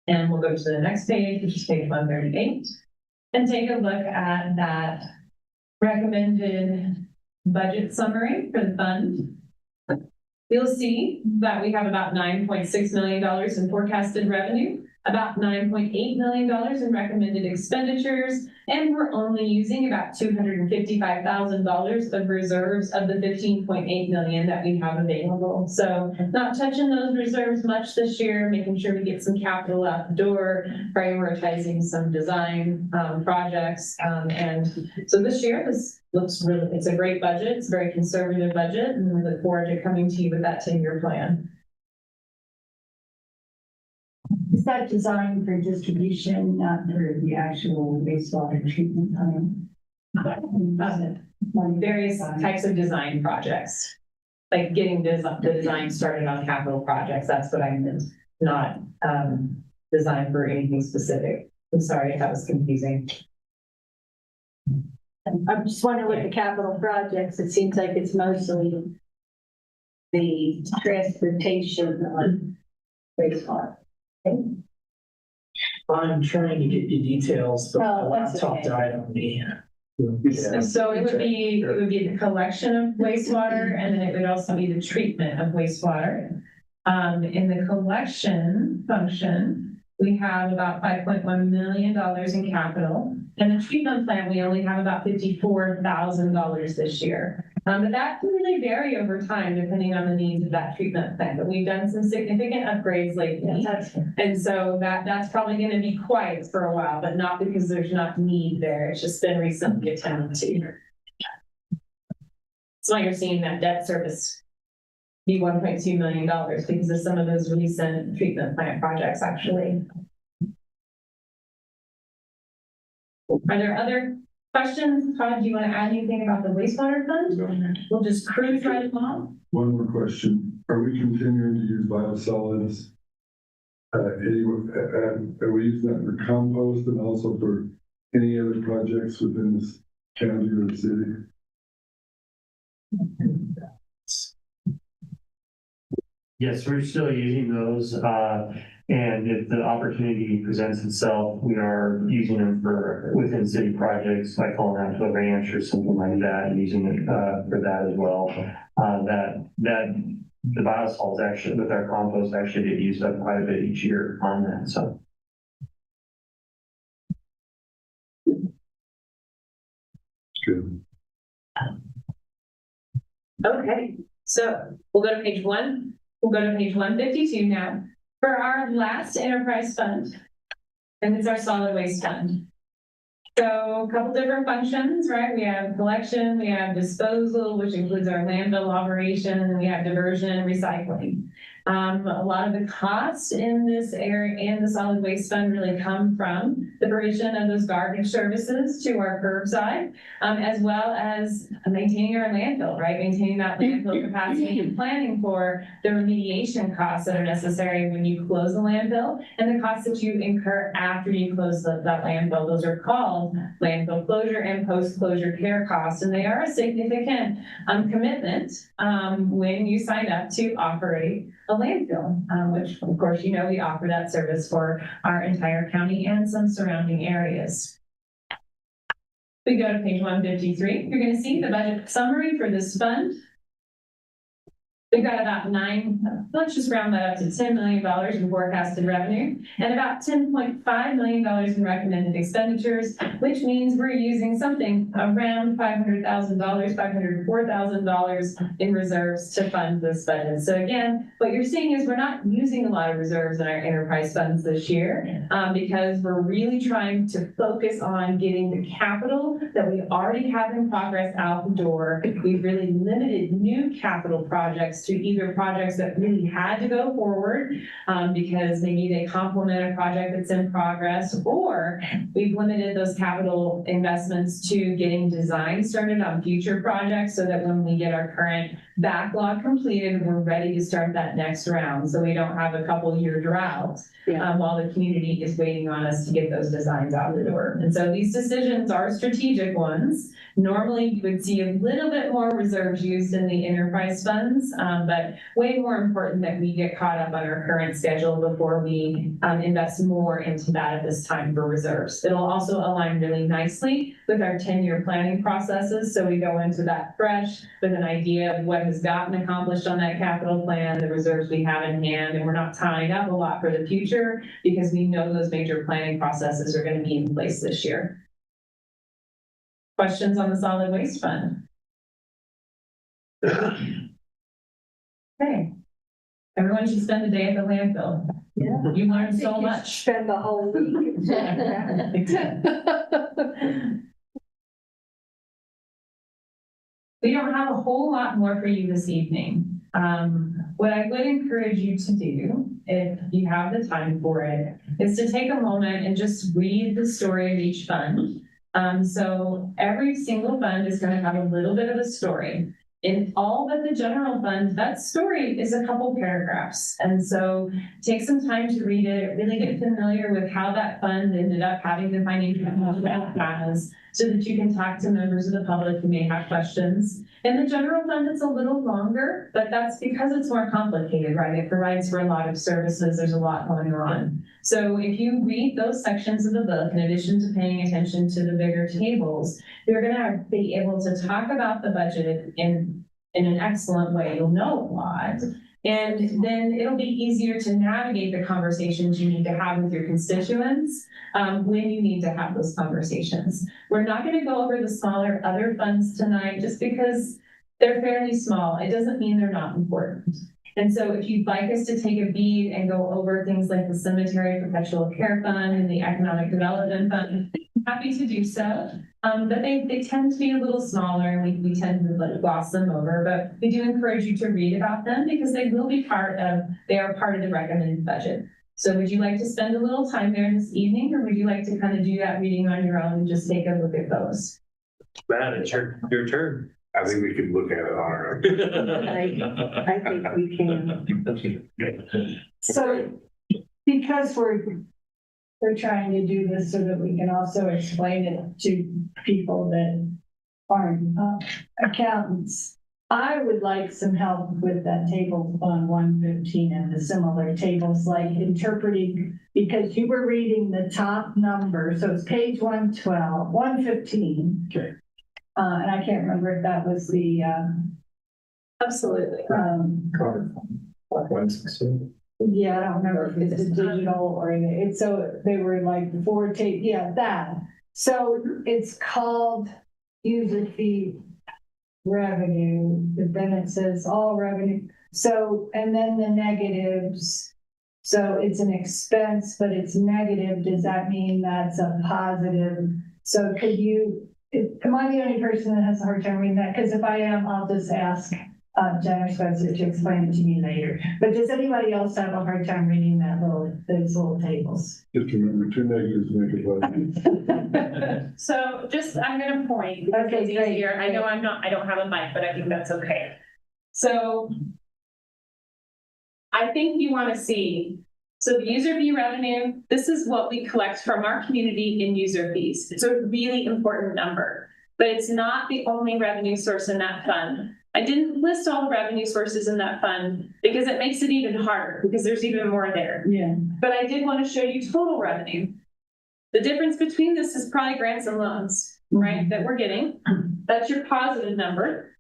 And we'll go to the next page, which is page 138, and take a look at that recommended budget summary for the fund. You'll see that we have about $9.6 million in forecasted revenue, about $9.8 million in recommended expenditures, and we're only using about $255,000 of reserves of the $15.8 million that we have available. So not touching those reserves much this year, making sure we get some capital out the door, prioritizing some design projects. And so this year, this looks really, it's a great budget. It's a very conservative budget, and we look forward to coming to you with that 10-year plan. Is that designed for distribution, not for the actual wastewater treatment plant? Various types of design projects, like getting the design started on capital projects. That's what I meant, not design for anything specific. I'm sorry if that was confusing. I'm just wondering with the capital projects, it seems like it's mostly the transportation on wastewater. I'm trying to get you details, but my Oh, that's laptop okay. died on me. So it would be the collection of wastewater, and then it would also be the treatment of wastewater. In the collection function, we have about $5.1 million in capital. And the treatment plant, we only have about $54,000 this year. But that can really vary over time depending on the needs of that treatment plant. But we've done some significant upgrades lately. And so that's probably going to be quiet for a while, but not because there's not need there. It's just been recently attended to. That's why you're seeing that debt service be $1.2 million because of some of those recent treatment plant projects, actually. Are there other questions? Todd, do you want to add anything about the wastewater fund? We'll just cruise right along. One more question. Are we continuing to use biosolids? Are we using that for compost and also for any other projects within this county or the city? Yes, we're still using those, and if the opportunity presents itself, we are using them for within city projects, like calling out to a ranch or something like that, and using it, for that as well. The biosols actually, with our compost, actually get used up quite a bit each year on that, so. Good. Okay, so we'll go to page 1. We'll go to page 152 now. For our last enterprise fund, and it's our solid waste fund. So a couple different functions, right? We have collection, we have disposal, which includes our landfill operation, and we have diversion and recycling. A lot of the costs in this area and the solid waste fund really come from the provision of those garbage services to our curbside, as well as maintaining our landfill, right? Maintaining that landfill capacity and planning for the remediation costs that are necessary when you close the landfill and the costs that you incur after you close that landfill. Those are called landfill closure and post-closure care costs, and they are a significant commitment when you sign up to operate a landfill, which of course, you know, we offer that service for our entire county and some surrounding areas. We go to page 153. You're going to see the budget summary for this fund. We've got about let's just round that up to $10 million in forecasted revenue and about $10.5 million in recommended expenditures, which means we're using something around $500,000, $504,000 in reserves to fund this budget. So again, what you're seeing is we're not using a lot of reserves in our enterprise funds this year because we're really trying to focus on getting the capital that we already have in progress out the door. We've really limited new capital projects to either projects that really had to go forward because maybe they complement a project that's in progress, or we've limited those capital investments to getting design started on future projects so that when we get our current backlog completed, we're ready to start that next round. So we don't have a couple-year drought while the community is waiting on us to get those designs out the door. And so these decisions are strategic ones. Normally, you would see a little bit more reserves used in the enterprise funds, but way more important that we get caught up on our current schedule before we invest more into that at this time for reserves. It'll also align really nicely with our 10-year planning processes. So we go into that fresh with an idea of what has gotten accomplished on that capital plan, the reserves we have in hand, and we're not tying up a lot for the future because we know those major planning processes are going to be in place this year. Questions on the solid waste fund? Okay. Everyone should spend a day at the landfill. Yeah. You learn so much. Spend the whole week. We don't have a whole lot more for you this evening. What I would encourage you to do, if you have the time for it, is to take a moment and just read the story of each fund. So every single fund is going to have a little bit of a story. In all but the general fund, that story is a couple paragraphs. And so take some time to read it, really get familiar with how that fund ended up having the financial it has, so that you can talk to members of the public who may have questions. In the general fund, it's a little longer, but that's because it's more complicated, right? It provides for a lot of services. There's a lot going on. So if you read those sections of the book, in addition to paying attention to the bigger tables, you're going to be able to talk about the budget in an excellent way. You'll know a lot. And then it'll be easier to navigate the conversations you need to have with your constituents when you need to have those conversations. We're not going to go over the smaller other funds tonight just because they're fairly small. It doesn't mean they're not important. And so if you'd like us to take a beat and go over things like the Cemetery Perpetual Care Fund and the Economic Development Fund, I'm happy to do so. But they tend to be a little smaller and we tend to gloss them over, but we do encourage you to read about them because they are part of the recommended budget. So would you like to spend a little time there this evening, or would you like to kind of do that reading on your own and just take a look at those? Matt, it's your turn. I think we could look at it on our own. I think we can. So because we're trying to do this so that we can also explain it to people that aren't accountants. I would like some help with that table on 115 and the similar tables, like interpreting, because you were reading the top number, so it's page 112, 115. Okay. And I can't remember if that was the, Absolutely. yeah, I don't remember if it's digital or anything. It's so they were like before tape, yeah, that. So it's called user fee revenue, but then it says all revenue. So, and then the negatives. So it's an expense, but it's negative. Does that mean that's a positive? So could you, am I the only person that has a hard time reading that? Because if I am, I'll just ask Jennifer Spencer to explain it to me later. But does anybody else have a hard time reading those little tables? Just remember, 2 negatives make a plus. So just, I'm gonna point, because Okay, it's great. easier. I know I don't have a mic, but I think that's okay. So I think you wanna see, so the user fee revenue, this is what we collect from our community in user fees. It's a really important number, but it's not the only revenue source in that fund. I didn't list all the revenue sources in that fund because it makes it even harder, because there's even more there. Yeah. But I did want to show you total revenue. The difference between this is probably grants and loans, right, that we're getting. That's your positive number.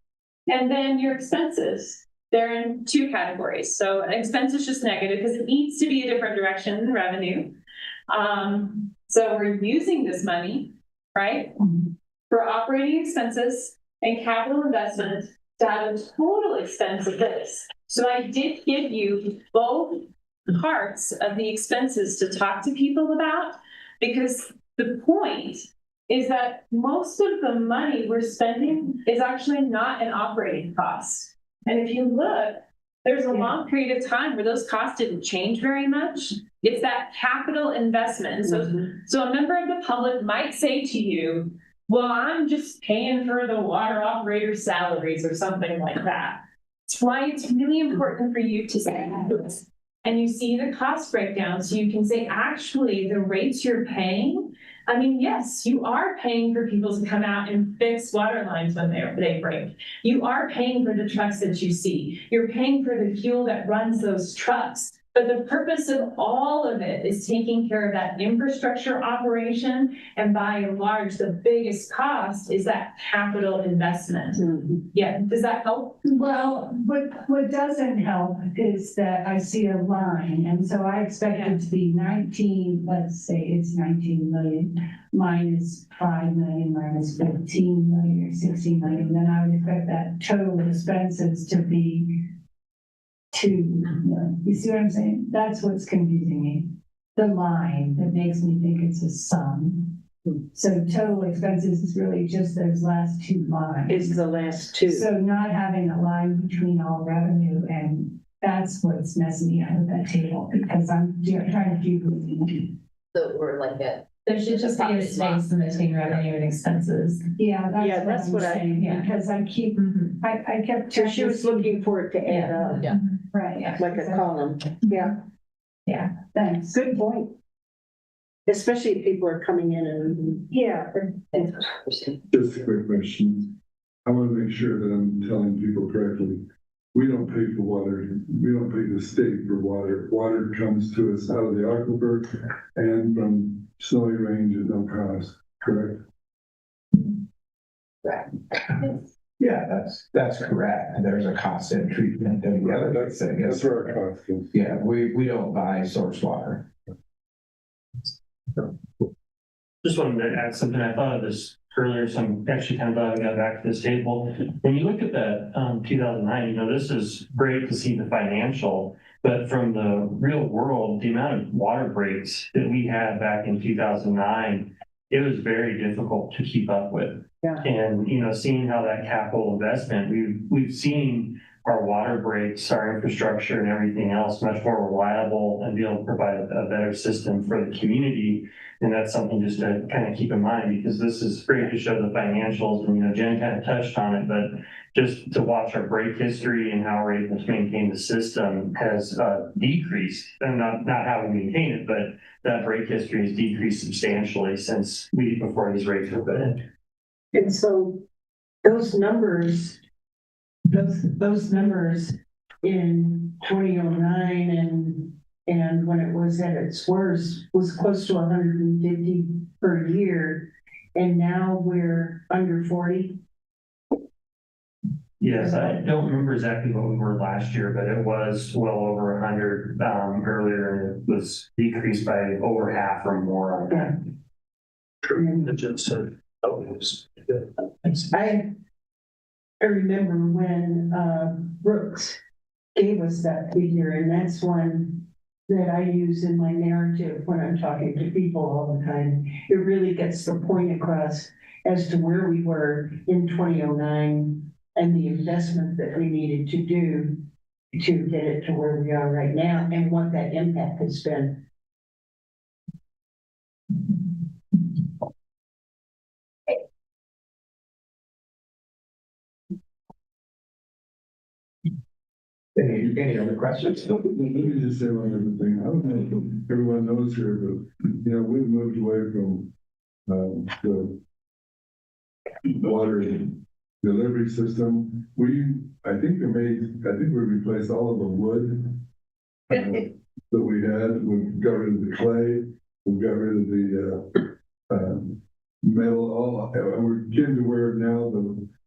And then your expenses, they're in 2 categories. So expense is just negative because it needs to be a different direction than revenue. So we're using this money, right, for operating expenses and capital investment to have a total expense of this. So I did give you both parts of the expenses to talk to people about, because the point is that most of the money we're spending is actually not an operating cost. And if you look, there's a long period of time where those costs didn't change very much. It's that capital investment. So a member of the public might say to you, well, I'm just paying for the water operator's salaries or something like that. That's why it's really important for you to say that. And you see the cost breakdown, so you can say, actually, the rates you're paying, I mean, yes, you are paying for people to come out and fix water lines when they break. You are paying for the trucks that you see. You're paying for the fuel that runs those trucks. But the purpose of all of it is taking care of that infrastructure operation. And by and large, the biggest cost is that capital investment. Yeah, does that help? Well, what doesn't help is that I see a line, and so I expect it to be 19, let's say it's 19 million minus 5 million minus 15 million or 16 million. Then I would expect that total expenses to be 2 million. You see what I'm saying? That's what's confusing me. The line that makes me think it's a sum. So total expenses is really just those last 2 lines. It's the last 2. So not having a line between all revenue, and that's what's messing me out of that table, because I'm trying to do. So we're like at. There should just be a space in between revenue and expenses. Yeah, Yeah, that's that's what what I'm I- saying, yeah. because I keep, I kept. So she was looking for it to add up, Yeah. Right. like a column. Yeah. Yeah, thanks. Good point. Especially if people are coming in and. Yeah. Just a quick question. I want to make sure that I'm telling people correctly. We don't pay for water. We don't pay the state for water. Water comes to us out of the aquifer and from Snowy Range at no cost, correct? Yeah, that's correct. There's a cost in treatment and the other That's thing is, where our cost is. yeah, we don't buy source water. Just wanted to add something. I thought of this earlier, so I'm actually kind of glad we got back to this table. When you look at that 2009, this is great to see the financial, but from the real world, the amount of water breaks that we had back in 2009, it was very difficult to keep up with. Yeah. And, seeing how that capital investment, we've seen our water breaks, our infrastructure and everything else much more reliable and be able to provide a better system for the community. And that's something just to kind of keep in mind, because this is great to show the financials, and Jen kind of touched on it, but just to watch our break history and how we're able to maintain the system has decreased, and not how we maintain it, but that break history has decreased substantially since before these rates were put in. And so those numbers those numbers in 2009 and when it was at its worst was close to 150 per year. And now we're under 40. Yes, I don't remember exactly what we were last year, but it was well over 100 earlier, and it was decreased by over half or more on that. It just said, oh, it was good. I remember when Brooks gave us that figure, and that's one that I use in my narrative when I'm talking to people all the time. It really gets the point across as to where we were in 2009 and the investment that we needed to do to get it to where we are right now and what that impact has been. Any other questions? Let me just say one other thing. I don't know if everyone knows here, but, you know, we've moved away from, the water delivery system. I think we replaced all of the wood that we had. We've got rid of the clay. We've got rid of the, metal, and we're getting to where now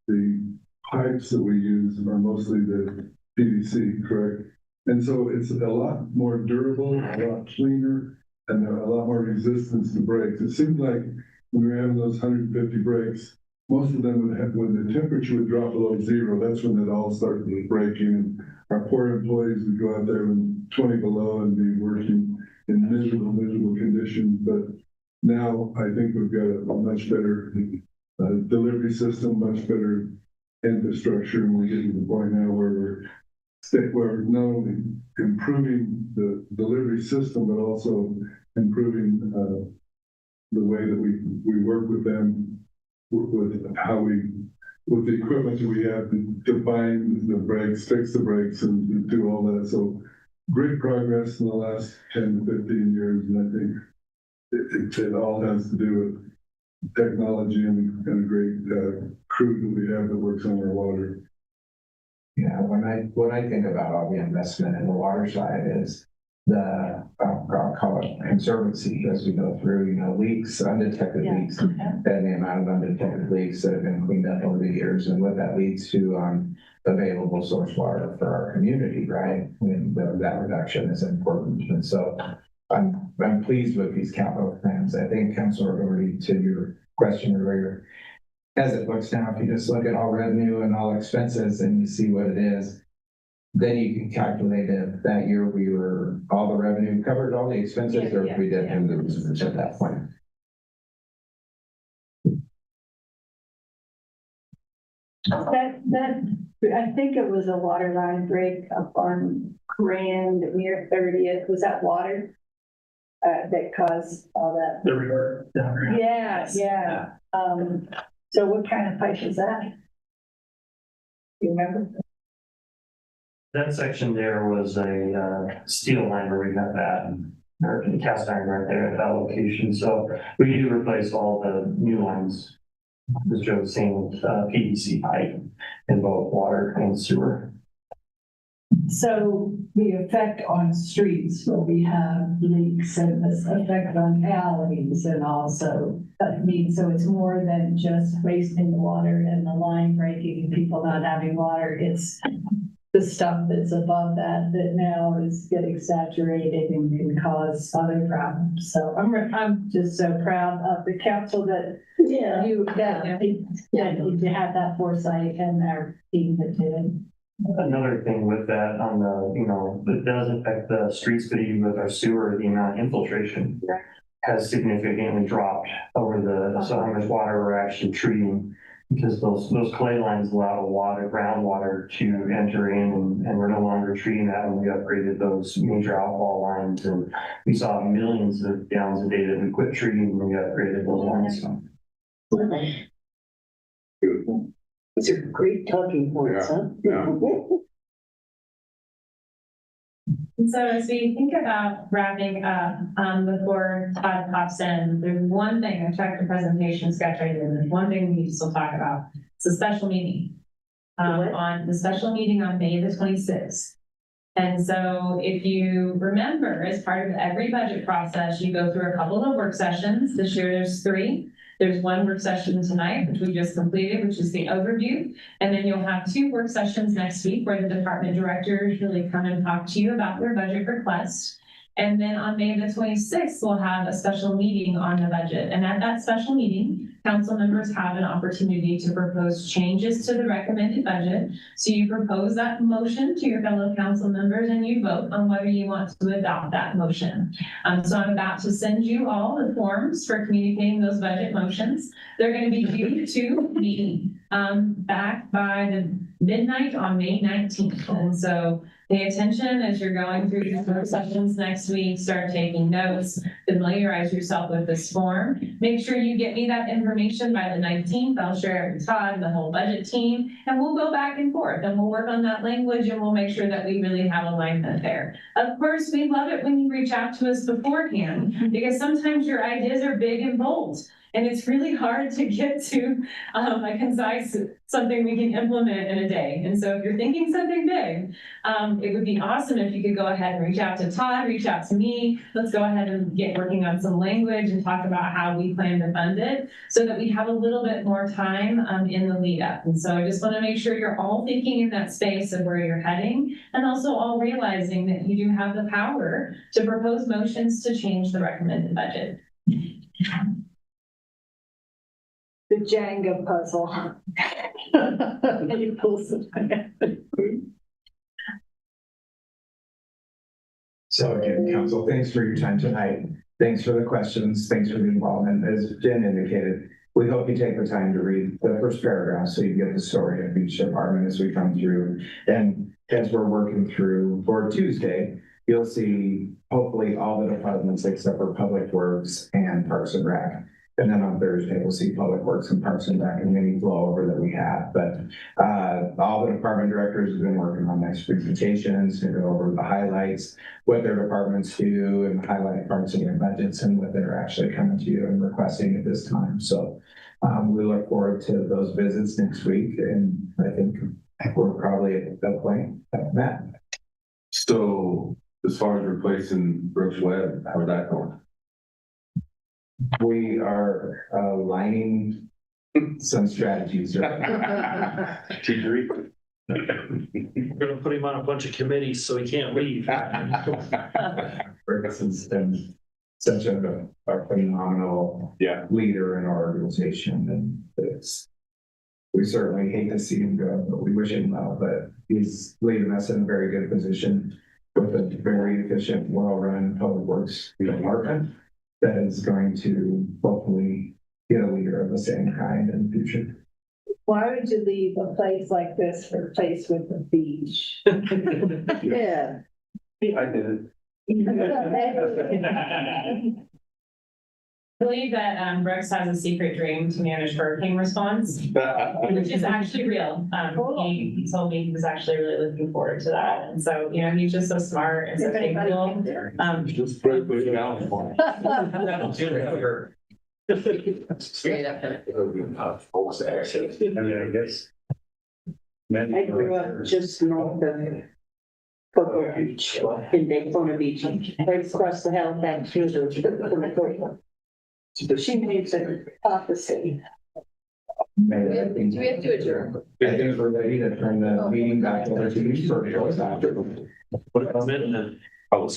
the pipes that we use are mostly the PVC, correct? And so it's a lot more durable, a lot cleaner, and a lot more resistance to breaks. It seems like when we were having those 150 breaks, most of them would have, when the temperature would drop below zero, that's when it all started breaking. And our poor employees would go out there when 20 below and be working in miserable conditions. But now I think we've got a much better delivery system, much better infrastructure, and we're getting to the point now where we're not only improving the delivery system, but also improving the way that we work with them, with how with the equipment that we have to find the brakes, fix the brakes, and do all that. So great progress in the last 10 to 15 years, and I think it all has to do with technology and a great crew that we have that works on our water. Yeah, when I think about all the investment in the water side is the, I'll call it conservancy as we go through, you know, leaks, undetected leaks, and the amount of undetected leaks that have been cleaned up over the years, and what that leads to available source water for our community, right? And that reduction is important. And so I'm pleased with these capital plans. I think, Councilor Doherty, to your question earlier, as it looks now, if you just look at all revenue and all expenses and you see what it is, then you can calculate if that year all the revenue covered all the expenses, or if we did do the research at that point. I think it was a water line break up on Grand near 30th. Was that water that caused all that? The river. Yeah. So what kind of pipe is that? Do you remember? That section there was a steel line where we got that, or cast iron right there at that location. So we do replace all the new lines, as Joe was saying, with PVC pipe in both water and sewer. So the effect on streets where we have leaks and this effect on alleys and also, so it's more than just wasting the water and the line breaking and people not having water. It's the stuff that's above that now is getting saturated and can cause other problems. So I'm just so proud of the council that you had that foresight and our team that did it. Another thing with that on the, it does affect the streets, but even with our sewer, the amount of infiltration has significantly dropped over so how much water we're actually treating, because those clay lines allow groundwater to enter in, and we're no longer treating that when we upgraded those major outfall lines, and we saw millions of gallons a day that we quit treating when we upgraded those lines. These are great talking points, huh? And so as we think about wrapping up, before Todd pops in, there's one thing, I checked the presentation sketch I did, and there's one thing we need to still talk about. It's a special meeting. on the special meeting on May the 26th. And so if you remember, as part of every budget process, you go through a couple of work sessions. This year there's 3. There's 1 work session tonight, which we just completed, which is the overview. And then you'll have 2 work sessions next week where the department directors really come and talk to you about their budget requests. And then on May the 26th, we'll have a special meeting on the budget. And at that special meeting, council members have an opportunity to propose changes to the recommended budget. So you propose that motion to your fellow council members and you vote on whether you want to adopt that motion. So I'm about to send you all the forms for communicating those budget motions. They're going to be due to me back by the midnight on May 19th. And so pay attention as you're going through these work sessions next week, start taking notes, familiarize yourself with this form. Make sure you get me that information by the 19th. I'll share it with Todd and the whole budget team, and we'll go back and forth and we'll work on that language and we'll make sure that we really have alignment there. Of course, we love it when you reach out to us beforehand because sometimes your ideas are big and bold. And it's really hard to get to a concise, something we can implement in a day. And so if you're thinking something big, it would be awesome if you could go ahead and reach out to Todd, reach out to me. Let's go ahead and get working on some language and talk about how we plan to fund it so that we have a little bit more time in the lead up. And so I just want to make sure you're all thinking in that space of where you're heading and also all realizing that you do have the power to propose motions to change the recommended budget. The Jenga puzzle. So again, council, thanks for your time tonight. Thanks for the questions. Thanks for the involvement. As Jen indicated, we hope you take the time to read the first paragraph so you get the story of each department as we come through. And as we're working through for Tuesday, you'll see hopefully all the departments except for Public Works and Parks and Rec. And then on Thursday, we'll see Public Works and Parks and Rec and any flow over that we have. But all the department directors have been working on nice presentations to go over the highlights, what their departments do and highlight parts of their budgets and what they're actually coming to you and requesting at this time. So we look forward to those visits next week. And I think we're probably at that point, Matt. So as far as replacing Brooks Webb, how's that going? We are aligning some strategies. T3. We're gonna put him on a bunch of committees so he can't leave. Ferguson's been such a phenomenal leader in our organization, and we certainly hate to see him go, but we wish him well. But he's leaving us in a very good position with a very efficient, well-run public works department that is going to hopefully get a leader of the same kind in the future. Why would you leave a place like this for a place with a beach? Yeah. I did I believe that Brooks has a secret dream to manage hurricane response, which is actually real. He told me he was actually really looking forward to that. And so, you know, he's just so smart and so capable. Just put it down for Straight up. I grew up just north of Cocoa Beach, in Daytona Beach, right across the Halifax River. She means the opposite. Do we have to adjourn? I think we're ready to turn the meeting back over to you for Oh,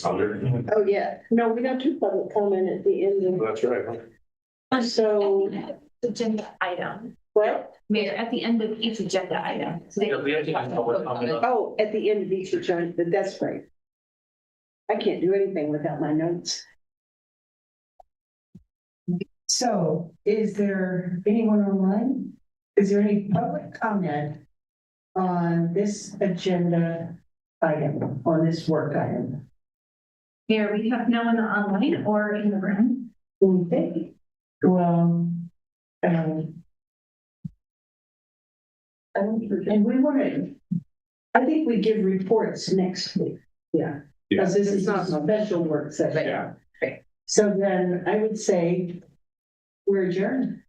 yeah. No, we don't do public comment at the end of. That's right. So, Agenda item. what? Mayor, at the end of each agenda item. Oh, at the end of each agenda, that's great. I can't do anything without my notes. So is there anyone online? Is there any public comment on this agenda item, on this work item? Mayor, we have no one online or in the room. Okay. Well, and we want to, I think we give reports next week. Yeah. Because this is not a special work session. Yeah. So then I would say we're adjourned.